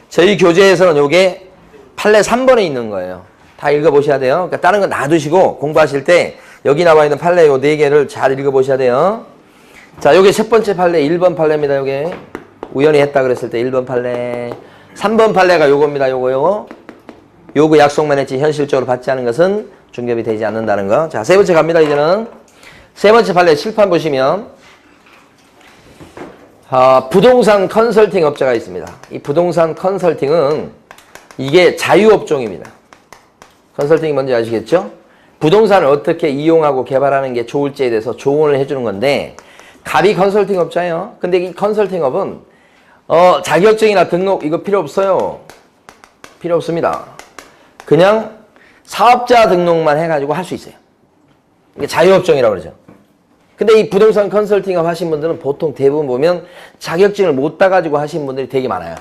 저희 교재에서는 요게 판례 3번에 있는 거예요. 다 읽어보셔야 돼요. 그러니까 다른 건 놔두시고 공부하실 때 여기 나와 있는 판례 요 4개를 잘 읽어보셔야 돼요. 자, 요게 첫 번째 판례 1번 판례입니다. 요게 우연히 했다 그랬을 때 1번 판례. 3번 판례가 요겁니다. 요거 약속만 했지 현실적으로 받지 않은 것은 중개업이 되지 않는다는 거. 자, 세 번째 갑니다. 이제는 세 번째 판례 칠판 보시면 부동산 컨설팅 업자가 있습니다. 이 부동산 컨설팅은 이게 자유업종입니다. 컨설팅이 뭔지 아시겠죠? 부동산을 어떻게 이용하고 개발하는 게 좋을지에 대해서 조언을 해주는 건데 갑이 컨설팅 업자예요. 근데 이 컨설팅 업은 자격증이나 등록 이거 필요 없어요. 필요 없습니다. 그냥 사업자 등록만 해가지고 할 수 있어요. 이게 자유업종이라고 그러죠. 근데 이 부동산 컨설팅업 하신 분들은 보통 대부분 보면 자격증을 못 따가지고 하신 분들이 되게 많아요.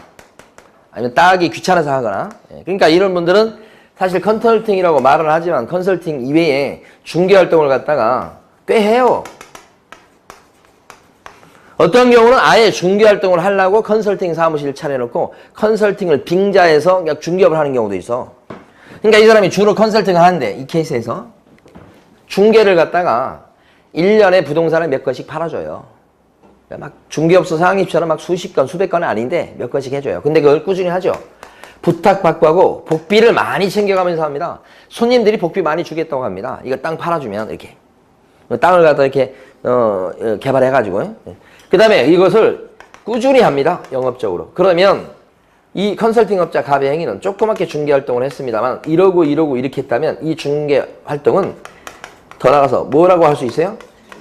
아니면 따기 귀찮아서 하거나. 그러니까 이런 분들은 사실 컨설팅이라고 말을 하지만 컨설팅 이외에 중개활동을 갖다가 꽤 해요. 어떤 경우는 아예 중개활동을 하려고 컨설팅 사무실을 차려놓고 컨설팅을 빙자해서 그냥 중개업을 하는 경우도 있어. 그러니까 이 사람이 주로 컨설팅을 하는데 이 케이스에서 중개를 갖다가 1년에 부동산을 몇 건씩 팔아줘요. 막 중개업소 상임처럼 막 수십 건, 수백 건은 아닌데 몇 건씩 해줘요. 근데 그걸 꾸준히 하죠. 부탁받고 하고 복비를 많이 챙겨가면서 합니다. 손님들이 복비 많이 주겠다고 합니다. 이거 땅 팔아주면 이렇게. 땅을 갖다 이렇게 개발해가지고. 그 다음에 이것을 꾸준히 합니다. 영업적으로. 그러면 이 컨설팅업자 갑의 행위는 조그맣게 중개활동을 했습니다만 이러고 이렇게 했다면 이 중개활동은 더 나가서 뭐라고 할 수 있어요?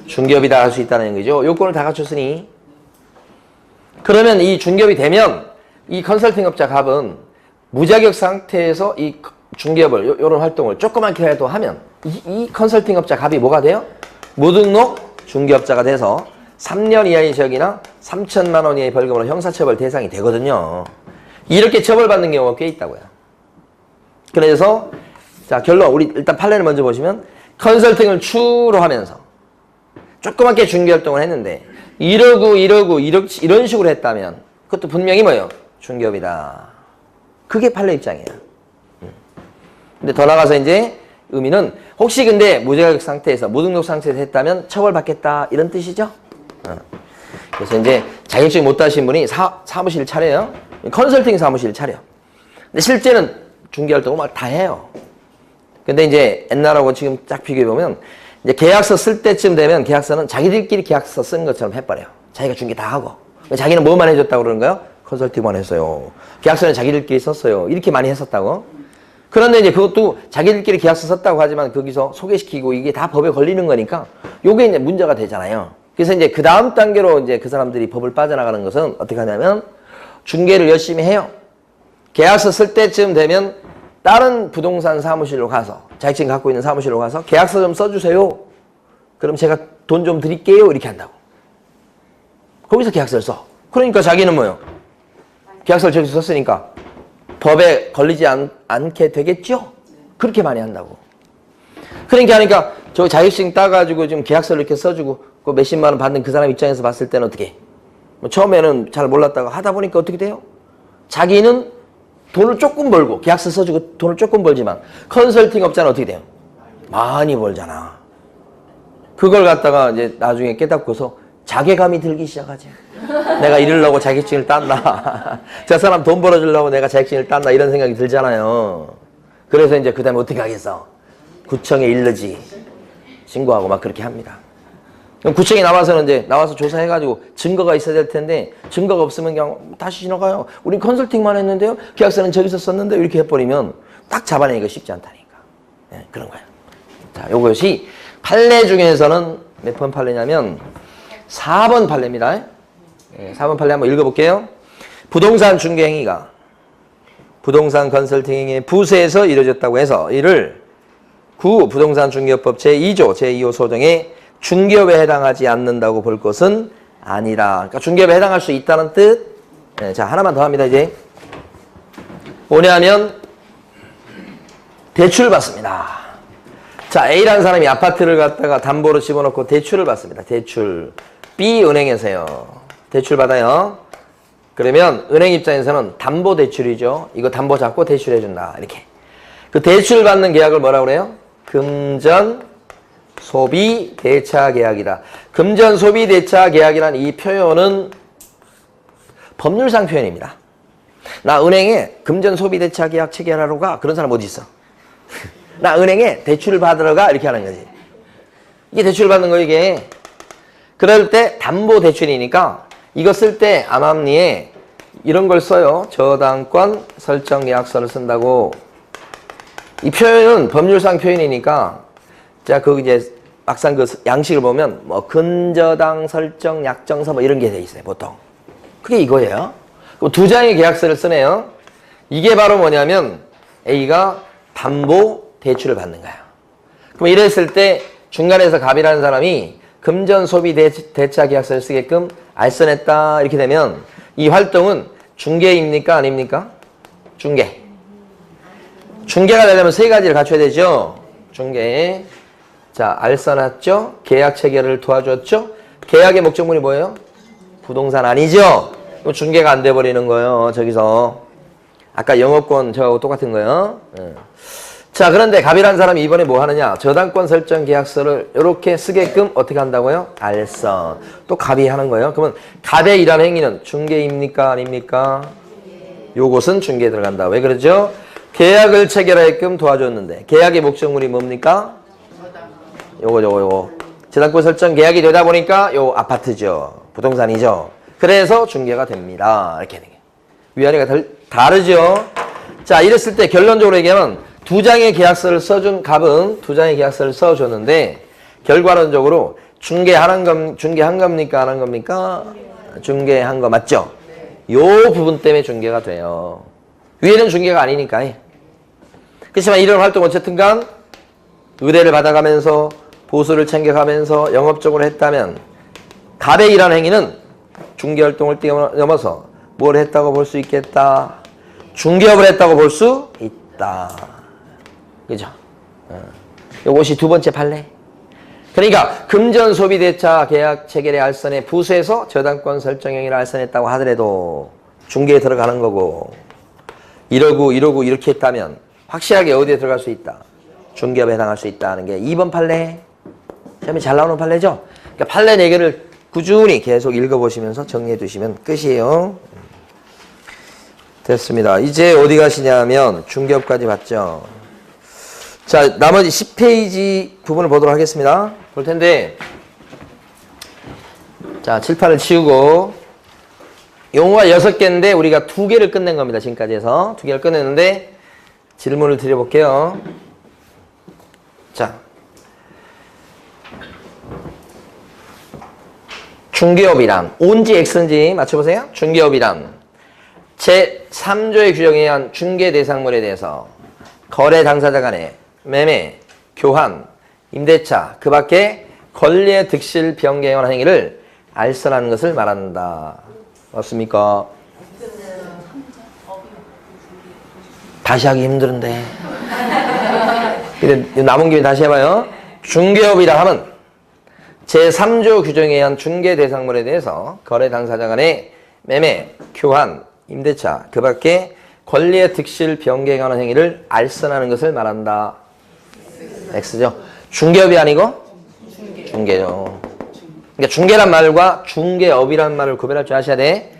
중개업이다 할 수 있다는 거죠. 요건을 다 갖췄으니. 그러면 이 중개업이 되면 이 컨설팅업자 갑은 무자격 상태에서 이 중개업을 요런 활동을 조그맣게라도 하면 이 컨설팅업자 갑이 뭐가 돼요? 무등록 중개업자가 돼서 3년 이하의 징역이나 3천만 원 이하의 벌금으로 형사처벌 대상이 되거든요. 이렇게 처벌받는 경우가 꽤 있다고요. 그래서 자 결론 우리 일단 판례를 먼저 보시면 컨설팅을 주로 하면서 조그맣게 중개활동을 했는데 이런 식으로 했다면 그것도 분명히 뭐예요? 중개업이다. 그게 판례 입장이에요. 근데 더 나가서 이제 의미는 혹시 근데 무자격 상태에서 무등록 상태에서 했다면 처벌받겠다 이런 뜻이죠. 그래서 이제 자격증 못 따신 분이 사무실을 차려요. 컨설팅 사무실을 차려. 근데 실제는 중개활동을 막 다 해요. 근데 이제 옛날하고 지금 딱 비교해보면 이제 계약서 쓸 때쯤 되면 계약서는 자기들끼리 계약서 쓰는 것처럼 해버려요. 자기가 중개 다 하고. 자기는 뭐만 해줬다고 그러는 거예요? 컨설팅만 했어요. 계약서는 자기들끼리 썼어요. 이렇게 많이 했었다고. 그런데 이제 그것도 자기들끼리 계약서 썼다고 하지만 거기서 소개시키고 이게 다 법에 걸리는 거니까 요게 이제 문제가 되잖아요. 그래서 이제 그 다음 단계로 이제 그 사람들이 법을 빠져나가는 것은 어떻게 하냐면 중개를 열심히 해요. 계약서 쓸 때쯤 되면 다른 부동산 사무실로 가서 자격증 갖고 있는 사무실로 가서 계약서 좀 써주세요. 그럼 제가 돈 좀 드릴게요. 이렇게 한다고. 거기서 계약서를 써. 그러니까 자기는 뭐예요? 계약서를 저기서 썼으니까 법에 걸리지 않게 되겠죠? 그렇게 많이 한다고. 그러니까 하니까 저 자격증 따가지고 지금 계약서를 이렇게 써주고 그 몇십만 원 받는 그 사람 입장에서 봤을 때는 어떻게? 뭐 처음에는 잘 몰랐다가 하다 보니까 어떻게 돼요? 자기는 돈을 조금 벌고 계약서 써주고 돈을 조금 벌지만 컨설팅 업자는 어떻게 돼요? 많이 벌잖아. 그걸 갖다가 이제 나중에 깨닫고서 자괴감이 들기 시작하지. 내가 이러려고 자격증을 땄나. 저 사람 돈 벌어주려고 내가 자격증을 땄나 이런 생각이 들잖아요. 그래서 이제 그 다음에 어떻게 하겠어? 구청에 일르지. 신고하고 막 그렇게 합니다. 그럼 구청에 나와서는 이제 나와서 조사해가지고 증거가 있어야 될 텐데 증거가 없으면 그냥 다시 지나가요. 우린 컨설팅만 했는데요. 계약서는 저기서 썼는데 이렇게 해버리면 딱 잡아내기가 쉽지 않다니까. 네, 그런 거예요. 자, 요것이 판례 중에서는 몇 번 판례냐면 4번 판례입니다. 네, 4번 판례 한번 읽어볼게요. 부동산 중개 행위가 부동산 컨설팅 행위의 부세에서 이루어졌다고 해서 이를 부동산 중개업법 제2조 제2호 소정의 중개업에 해당하지 않는다고 볼 것은 아니라. 그러니까 중개업에 해당할 수 있다는 뜻. 네, 자, 하나만 더 합니다, 이제. 뭐냐면, 대출 받습니다. 자, A라는 사람이 아파트를 갖다가 담보로 집어넣고 대출을 받습니다. 대출. B 은행에서요. 대출 받아요. 그러면 은행 입장에서는 담보 대출이죠. 이거 담보 잡고 대출해준다. 이렇게. 그 대출 받는 계약을 뭐라고 그래요? 금전 소비 대차 계약이다. 금전 소비 대차 계약이라는 이 표현은 법률상 표현입니다. 나 은행에 금전 소비 대차 계약 체결하러 가. 그런 사람 어디 있어? 나 은행에 대출을 받으러 가. 이렇게 하는 거지. 이게 대출 받는 거 이게. 그럴 때 담보 대출이니까 이거 쓸 때 암암리에 이런 걸 써요. 저당권 설정 계약서를 쓴다고. 이 표현은 법률상 표현이니까 자, 그 이제 막상 그 양식을 보면 뭐 근저당 설정 약정서 뭐 이런 게 돼 있어요, 보통. 그게 이거예요. 그럼 두 장의 계약서를 쓰네요. 이게 바로 뭐냐면 A가 담보 대출을 받는 거야. 그럼 이랬을 때 중간에서 갑이라는 사람이 금전 소비 대차 계약서를 쓰게끔 알선했다 이렇게 되면 이 활동은 중개입니까? 아닙니까? 중개. 중개가 되려면 세 가지를 갖춰야 되죠. 중개. 자, 알 써놨죠. 계약 체결을 도와줬죠. 계약의 목적물이 뭐예요? 부동산 아니죠. 그럼 중개가 안 돼버리는 거예요. 저기서. 아까 영업권 저하고 똑같은 거예요. 자, 그런데 갑이라는 사람이 이번에 뭐 하느냐? 저당권 설정 계약서를 이렇게 쓰게끔 어떻게 한다고요? 알선. 또 갑이 하는 거예요. 그러면 갑의 일하는 행위는 중개입니까? 아닙니까? 요것은 중개에 들어간다. 왜 그러죠? 계약을 체결하게끔 도와줬는데 계약의 목적물이 뭡니까? 요거. 저당권 설정 계약이 되다 보니까 요 아파트죠. 부동산이죠. 그래서 중개가 됩니다. 이렇게 하는 게. 위아래가 다르죠. 자, 이랬을 때 결론적으로 얘기하면 두 장의 계약서를 써준 갑은 두 장의 계약서를 써줬는데 결과론적으로 중개한 겁니까? 안 한 겁니까? 중개한 거 맞죠? 요 부분 때문에 중개가 돼요. 위에는 중개가 아니니까. 그렇지만 이런 활동 어쨌든 간 의뢰를 받아가면서 보수를 챙겨가면서 영업적으로 했다면 갑의 일하는 행위는 중개활동을 뛰어넘어서 뭘 했다고 볼 수 있겠다. 중개업을 했다고 볼 수 있다. 그죠? 요것이 두 번째 판례. 그러니까 금전 소비 대차 계약 체결의 알선에 부수해서 저당권 설정 행위를 알선했다고 하더라도 중개에 들어가는 거고 이러고 이렇게 했다면 확실하게 어디에 들어갈 수 있다. 중개업에 해당할 수 있다는 게 2번 판례. 시험에 잘 나오는 판례죠? 그러니까 판례 4개를 꾸준히 계속 읽어보시면서 정리해 두시면 끝이에요. 됐습니다. 이제 어디 가시냐면 중개업까지 봤죠. 자, 나머지 10페이지 부분을 보도록 하겠습니다. 볼 텐데 자, 칠판을 치우고 용어가 6개인데 우리가 2개를 끝낸 겁니다. 지금까지 해서 2개를 끝냈는데 질문을 드려볼게요. 자, 중개업이란 온지 X인지 맞춰보세요. 중개업이란 제3조의 규정에 의한 중개 대상물에 대해서 거래 당사자 간의 매매, 교환, 임대차, 그 밖에 권리의 득실 변경에 관한 행위를 알선하는 것을 말한다. 맞습니까? 다시 하기 힘드는데. 근데 남은 김에 다시 해봐요. 중개업이라 하면 제3조 규정에 의한 중개 대상물에 대해서 거래 당사자 간의 매매, 교환, 임대차, 그 밖에 권리의 득실 변경에 관한 행위를 알선하는 것을 말한다. X죠. 중개업이 아니고 중개죠. 그러니까 중개란 말과 중개업이란 말을 구별할 줄 아셔야 돼.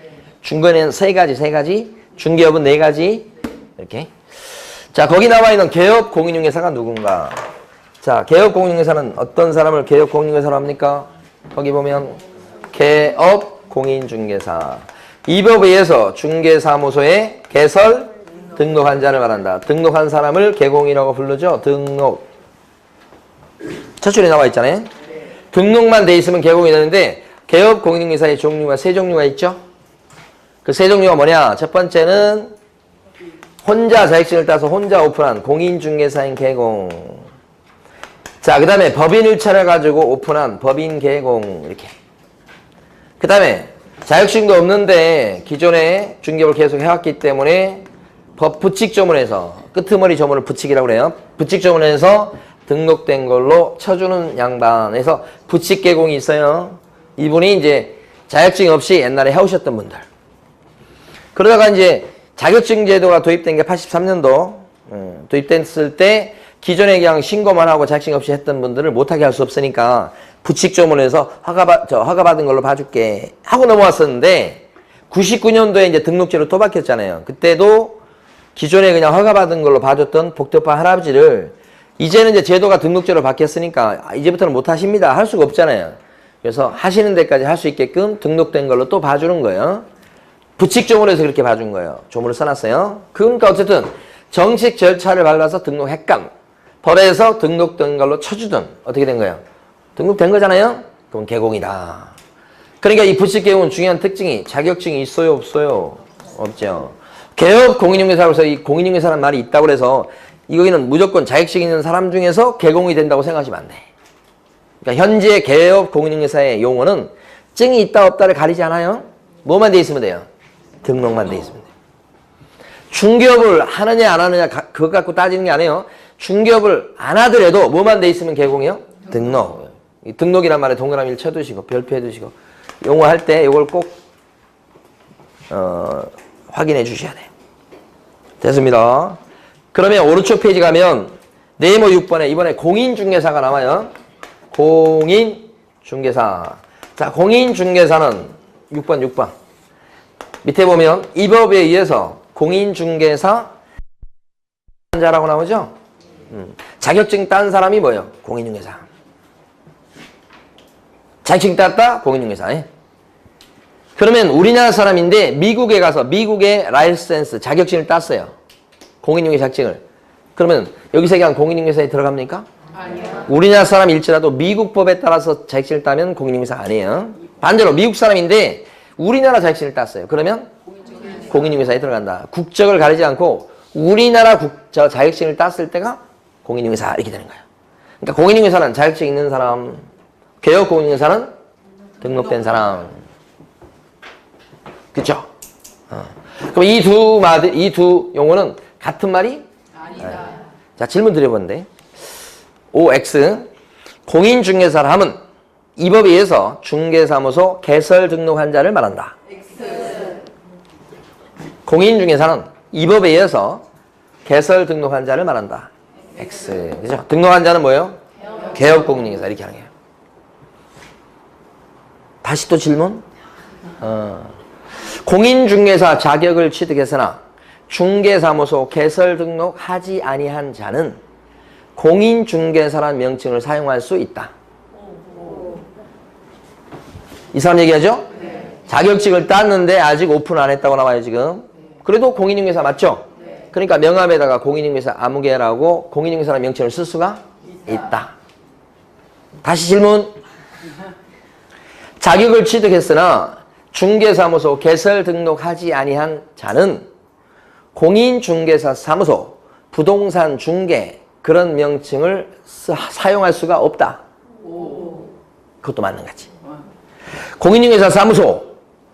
중개는 세 가지. 중개업은 4가지. 이렇게. 자, 거기 나와 있는 개업 공인중개사가 누군가? 자, 개업 공인중개사는 어떤 사람을 개업 공인중개사로 합니까? 거기 보면 개업 공인중개사. 이 법에 의해서 중개사무소에 개설, 등록한 자를 말한다. 등록한 사람을 개공이라고 부르죠. 등록. 첫 줄에 나와 있잖아요. 등록만 돼 있으면 개공이 되는데 개업 공인중개사의 종류가 3종류가 있죠. 그 3종류가 뭐냐? 첫 번째는 혼자 자격증을 따서 혼자 오픈한 공인중개사인 개공. 자, 그 다음에 법인 일차를 가지고 오픈한 법인 개공. 이렇게. 그 다음에 자격증도 없는데 기존에 중개업을 계속 해왔기 때문에 법 부칙조문에서 끄트머리 조문을 부칙이라고 그래요. 부칙조문에서 등록된 걸로 쳐주는 양반에서 부칙개공이 있어요. 이분이 이제 자격증 없이 옛날에 해오셨던 분들. 그러다가 이제 자격증 제도가 도입된 게 83년도 도입됐을 때 기존에 그냥 신고만 하고 자격증 없이 했던 분들을 못하게 할 수 없으니까 부칙조문에서 허가받은 걸로 봐줄게 하고 넘어왔었는데 99년도에 이제 등록제로 또 바뀌었잖아요. 그때도 기존에 그냥 허가받은 걸로 봐줬던 복덕파 할아버지를 이제는 이제 제도가 등록제로 바뀌었으니까 이제부터는 못 하십니다. 할 수가 없잖아요. 그래서 하시는 데까지 할 수 있게끔 등록된 걸로 또 봐주는 거예요. 부칙조문에서 그렇게 봐준 거예요. 조문을 써놨어요. 그러니까 어쨌든 정식 절차를 밟아서 등록했감. 법에서 등록된 걸로 쳐주든 어떻게 된 거예요? 등록된 거잖아요? 그럼 개공이다. 그러니까 이 부칙개공은 중요한 특징이 자격증이 있어요? 없어요? 없죠. 개업 공인중개사로서 이 공인중개사라는 말이 있다고 해서 이거는 무조건 자격증 있는 사람 중에서 개공이 된다고 생각하시면 안 돼. 그러니까 현재 개업 공인중개사의 용어는 증이 있다 없다를 가리지 않아요. 뭐만 돼 있으면 돼요? 등록만 돼 있으면 돼요. 중개업을 하느냐 안 하느냐 그것 갖고 따지는 게 아니에요. 중개업을 안 하더라도 뭐만 돼 있으면 개공이요? 등록. 이 등록이란 말에 동그라미를 쳐두시고 별표해 두시고 용어 할 때 이걸 꼭 확인해 주셔야 돼요. 됐습니다. 그러면 오른쪽 페이지 가면 네모 6번에 이번에 공인중개사가 나와요. 공인중개사. 자, 공인중개사는 6번. 밑에 보면 이 법에 의해서 공인중개사 자라고 나오죠? 자격증 딴 사람이 뭐예요? 공인중개사. 자격증 땄다? 공인중개사. 그러면 우리나라 사람인데 미국에 가서 미국의 라이센스 자격증을 땄어요. 공인중개사 자격증을. 그러면 여기서 얘기한 공인중개사에 들어갑니까? 아니요. 우리나라 사람일지라도 미국 법에 따라서 자격증을 따면 공인중개사 아니에요. 반대로 미국 사람인데 우리나라 자격증을 땄어요. 그러면 공인중개사에 들어간다. 국적을 가리지 않고 우리나라 자격증을 땄을 때가 공인중개사 이렇게 되는 거예요. 그러니까 공인중개사는 자격증 있는 사람, 개업 공인중개사는 등록된 사람. 그렇죠? 그럼 이 두 용어는 같은 말이? 아니다. 자, 질문 드려보는데 OX 공인중개사를 하면 이 법에 의해서 중개사무소 개설 등록한 자를 말한다. X. 공인중개사는 이 법에 의해서 개설 등록한 자를 말한다. X. 그죠? 등록한 자는 뭐예요? 개업공인중개사 이렇게 하는 거예요. 다시 또 질문? 공인중개사 자격을 취득했으나 중개사무소 개설 등록하지 아니한 자는 공인중개사라는 명칭을 사용할 수 있다. 이 사람 얘기하죠? 네. 자격증을 땄는데 아직 오픈 안 했다고 나와요 지금. 그래도 공인중개사 맞죠? 네. 그러니까 명함에다가 공인중개사 아무개라고 공인중개사라는 명칭을 쓸 수가 있다. 다시 질문. 자격을 취득했으나 중개사무소 개설 등록하지 아니한 자는 공인중개사 사무소, 부동산 중개 그런 명칭을 사용할 수가 없다. 그것도 맞는 거지. 공인중개사 사무소,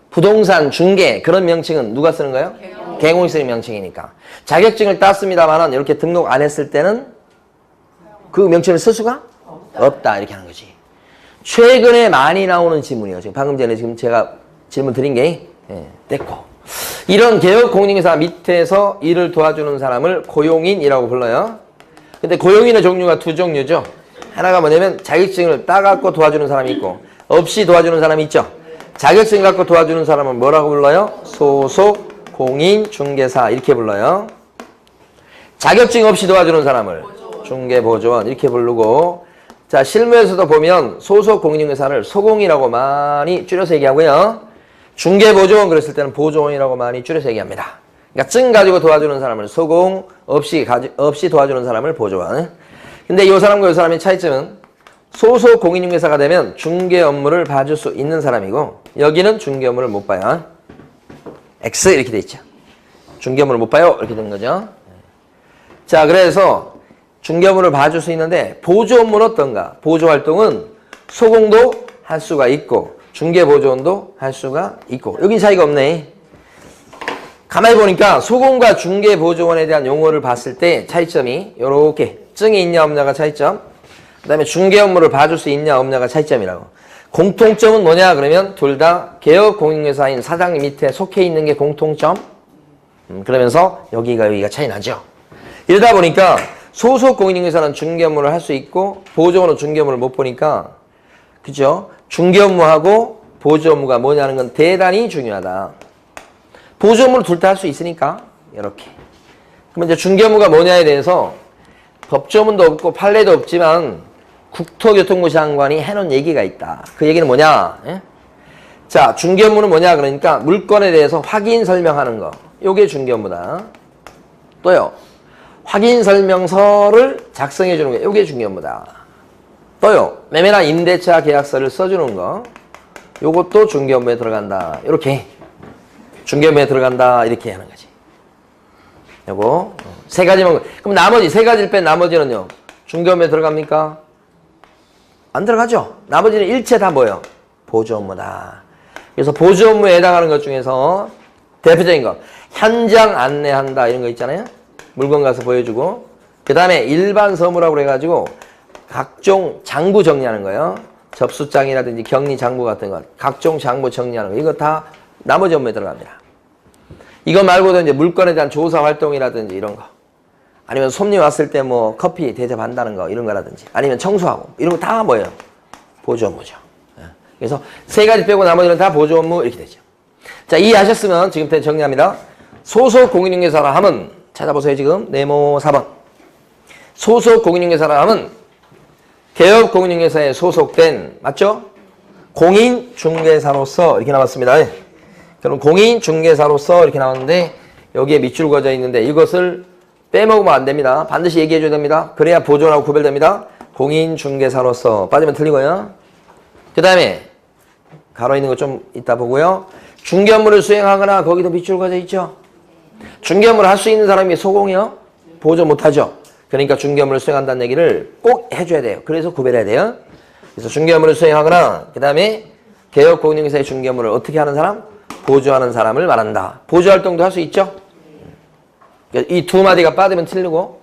부동산 중개 그런 명칭은 누가 쓰는 거예요? 개공이 쓰는 명칭이니까. 자격증을 땄습니다만은 이렇게 등록 안 했을 때는 그 명칭을 쓸 수가 없다. 이렇게 하는 거지. 최근에 많이 나오는 질문이에요. 지금 방금 전에 지금 제가 질문 드린 게 됐고. 이런 개업 공인중개사 밑에서 일을 도와주는 사람을 고용인이라고 불러요. 근데 고용인의 종류가 두 종류죠. 하나가 뭐냐면 자격증을 따갖고 도와주는 사람이 있고 없이 도와주는 사람이 있죠. 자격증 갖고 도와주는 사람은 뭐라고 불러요? 소속 공인중개사 이렇게 불러요. 자격증 없이 도와주는 사람을 중개보조원 이렇게 부르고, 자 실무에서도 보면 소속 공인중개사를 소공이라고 많이 줄여서 얘기하고요. 중개보조원 그랬을 때는 보조원이라고 많이 줄여서 얘기합니다. 그러니까 증 가지고 도와주는 사람을 소공, 없이 도와주는 사람을 보조원. 근데 이 사람과 이 사람의 차이점은 소속 공인중개사가 되면 중개 업무를 봐줄 수 있는 사람이고 여기는 중개 업무를 못 봐요. X 이렇게 돼 있죠. 중개 업무를 못 봐요. 이렇게 되는 거죠. 자, 그래서 중개 업무를 봐줄 수 있는데 보조 업무는 어떤가? 보조 활동은 소공도 할 수가 있고 중개보조원도 할 수가 있고 여기 차이가 없네. 가만히 보니까 소공과 중개보조원에 대한 용어를 봤을 때 차이점이 이렇게 증이 있냐 없냐가 차이점, 그 다음에 중개 업무를 봐줄 수 있냐 없냐가 차이점이라고. 공통점은 뭐냐 그러면 둘 다 개업 공인중개사인 사장님 밑에 속해 있는 게 공통점. 그러면서 여기가 차이 나죠. 이러다 보니까 소속 공인중개사는 중개 업무를 할 수 있고 보조원은 중개 업무를 못 보니까, 그죠? 중개 업무하고 보조 업무가 뭐냐는 건 대단히 중요하다. 보조 업무를 둘 다 할 수 있으니까 이렇게. 그러면 이제 중개 업무가 뭐냐에 대해서 법조문도 없고 판례도 없지만 국토교통부 장관이 해놓은 얘기가 있다. 그 얘기는 뭐냐? 예? 자, 중개 업무는 뭐냐 그러니까 물건에 대해서 확인 설명하는 거. 요게 중개 업무다. 또요. 확인 설명서를 작성해 주는 거. 요게 중개 업무다. 또요. 매매나 임대차 계약서를 써주는 거. 요것도 중개 업무에 들어간다. 이렇게. 중개 업무에 들어간다. 이렇게 하는 거지. 요거. 세 가지만. 그럼 나머지, 세 가지를 뺀 나머지는요. 중개 업무에 들어갑니까? 안 들어가죠? 나머지는 일체 다 뭐예요? 보조 업무다. 그래서 보조 업무에 해당하는 것 중에서 대표적인 거. 현장 안내한다 이런 거 있잖아요. 물건 가서 보여주고. 그 다음에 일반 서무라고 그래가지고 각종 장부 정리하는 거예요. 접수장이라든지 격리 장부 같은 거. 각종 장부 정리하는 거. 이거 다 나머지 업무에 들어갑니다. 이거 말고도 이제 물건에 대한 조사 활동이라든지 이런 거. 아니면 손님 왔을 때 뭐 커피 대접한다는 거 이런 거라든지 아니면 청소하고 이런 거 다 뭐예요? 보조 업무죠. 그래서 세 가지 빼고 나머지는 다 보조 업무 이렇게 되죠. 자, 이해하셨으면 지금부터 정리합니다. 소속 공인중개사라 함은 찾아보세요. 지금 네모 4번. 소속 공인중개사라 함은 개업 공인중개사에 소속된 맞죠? 공인중개사로서 이렇게 나왔습니다. 그럼 공인중개사로서 이렇게 나왔는데 여기에 밑줄 그어져 있는데 이것을 빼먹으면 안 됩니다. 반드시 얘기해 줘야 됩니다. 그래야 보존하고 구별됩니다. 공인중개사로서 빠지면 틀리고요. 그 다음에 가로 있는 거 좀 이따 보고요. 중개 업무를 수행하거나 거기도 밑줄 그어져 있죠. 중개 업무를 할 수 있는 사람이 소공이요? 보존 못하죠. 그러니까 중개 업무를 수행한다는 얘기를 꼭 해줘야 돼요. 그래서 구별해야 돼요. 그래서 중개 업무를 수행하거나 그 다음에 개업 공인중개사의 중개 업무를 어떻게 하는 사람? 보조하는 사람을 말한다. 보조 활동도 할 수 있죠. 이 두 마디가 빠지면 틀리고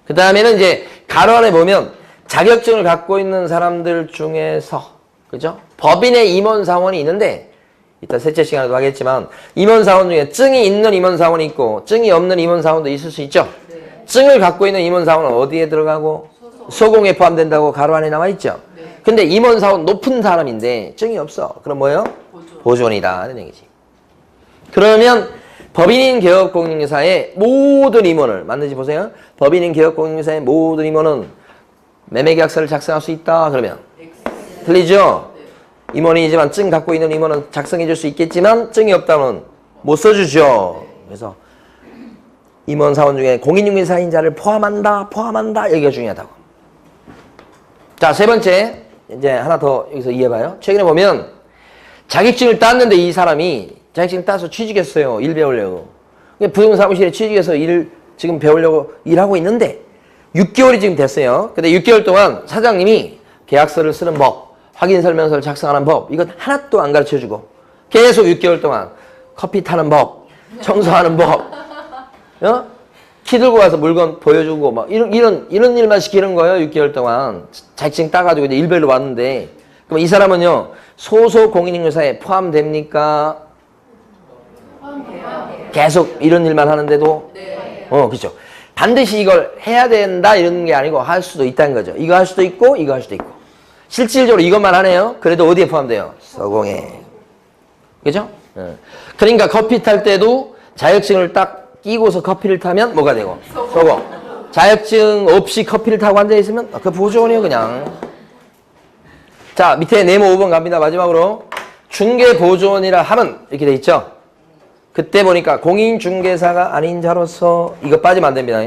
그 다음에는 이제 가로 안에 보면 자격증을 갖고 있는 사람들 중에서 그죠? 법인의 임원사원이 있는데 이따 셋째 시간에도 하겠지만 임원사원 중에 증이 있는 임원사원이 있고 증이 없는 임원사원도 있을 수 있죠. 네. 증을 갖고 있는 임원사원은 어디에 들어가고 소공에 포함된다고 가로 안에 나와 있죠. 네. 근데 임원사원 높은 사람인데 증이 없어. 그럼 뭐예요? 보존이다 하는 얘기지. 그러면 법인인 개업공인중개사의 모든 임원을 맞는지 보세요. 법인인 개업공인중개사의 모든 임원은 매매계약서를 작성할 수 있다. 그러면 틀리죠? 임원이지만 증 갖고 있는 임원은 작성해 줄 수 있겠지만 증이 없다면 못 써주죠. 그래서 임원사원 중에 공인중개사인 자를 포함한다. 여기가 중요하다고. 자, 세 번째 이제 하나 더 여기서 이해해봐요. 최근에 보면 자격증을 땄는데 이 사람이 자격증 따서 취직했어요. 일 배우려고. 부동사무실에 취직해서 지금 배우려고 일하고 있는데 6개월이 지금 됐어요. 근데 6개월 동안 사장님이 계약서를 쓰는 법, 확인설명서를 작성하는 법 이건 하나도 안 가르쳐주고 계속 6개월 동안 커피 타는 법, 청소하는 법 키 들고 와서 물건 보여주고 막 이런 일만 시키는 거예요. 6개월 동안 자격증 따가지고 이제 일별로 왔는데 그럼 이 사람은요 소속 공인중개사에 포함됩니까? 계속 이런 일만 하는데도 네. 그렇죠. 반드시 이걸 해야 된다 이런 게 아니고 할 수도 있다는 거죠. 이거 할 수도 있고 이거 할 수도 있고 실질적으로 이것만 하네요. 그래도 어디에 포함돼요? 소공에. 그죠? 그러니까 커피 탈 때도 자격증을 딱 끼고서 커피를 타면 뭐가 되고? 소공. 자격증 없이 커피를 타고 앉아있으면 그 보조원이에요 그냥. 자, 밑에 네모 5번 갑니다. 마지막으로 중개보조원이라 하면 이렇게 돼 있죠. 그때 보니까 공인중개사가 아닌 자로서 이거 빠지면 안 됩니다.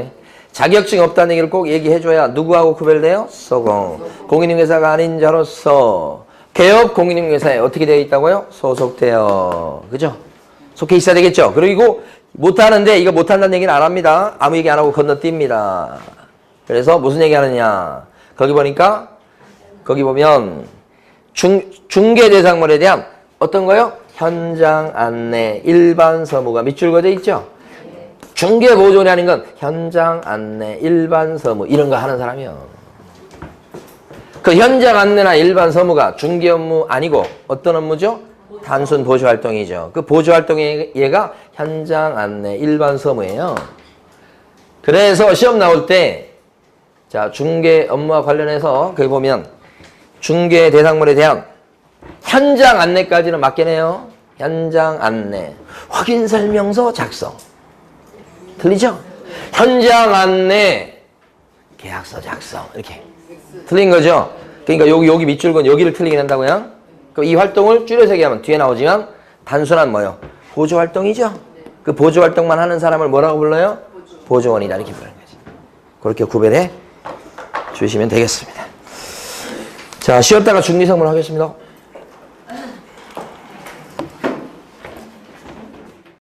자격증 없다는 얘기를 꼭 얘기해줘야 누구하고 구별돼요? 소공. 공인중개사가 아닌 자로서 개업 공인중개사에 어떻게 되어 있다고요? 소속되어. 그죠? 속해 있어야 되겠죠? 그리고 못하는데 이거 못한다는 얘기는 안 합니다. 아무 얘기 안 하고 건너뜁니다. 그래서 무슨 얘기 하느냐. 거기 보면 중개 대상물에 대한 어떤 거요? 현장 안내, 일반 서무가 밑줄 그어져 있죠? 중개 보존이라는 건 현장 안내, 일반 서무 이런 거 하는 사람이요. 그 현장 안내나 일반 서무가 중개 업무 아니고 어떤 업무죠? 단순 보조 활동이죠. 그 보조 활동의 얘가 현장 안내, 일반 서무예요. 그래서 시험 나올 때 자, 중개 업무와 관련해서 거기 보면 중개 대상물에 대한 현장 안내까지는 맞겠네요. 현장 안내. 확인설명서 작성. 틀리죠? 현장 안내. 계약서 작성. 이렇게. 틀린 거죠? 그러니까 여기 밑줄 건 여기를 틀리게 된다고요? 그럼 이 활동을 줄여서 얘기하면 뒤에 나오지만 단순한 뭐요? 보조 활동이죠? 그 보조 활동만 하는 사람을 뭐라고 불러요? 보조원이다. 이렇게 부르는 거지. 그렇게 구별해 주시면 되겠습니다. 자, 쉬었다가 중리선물 하겠습니다.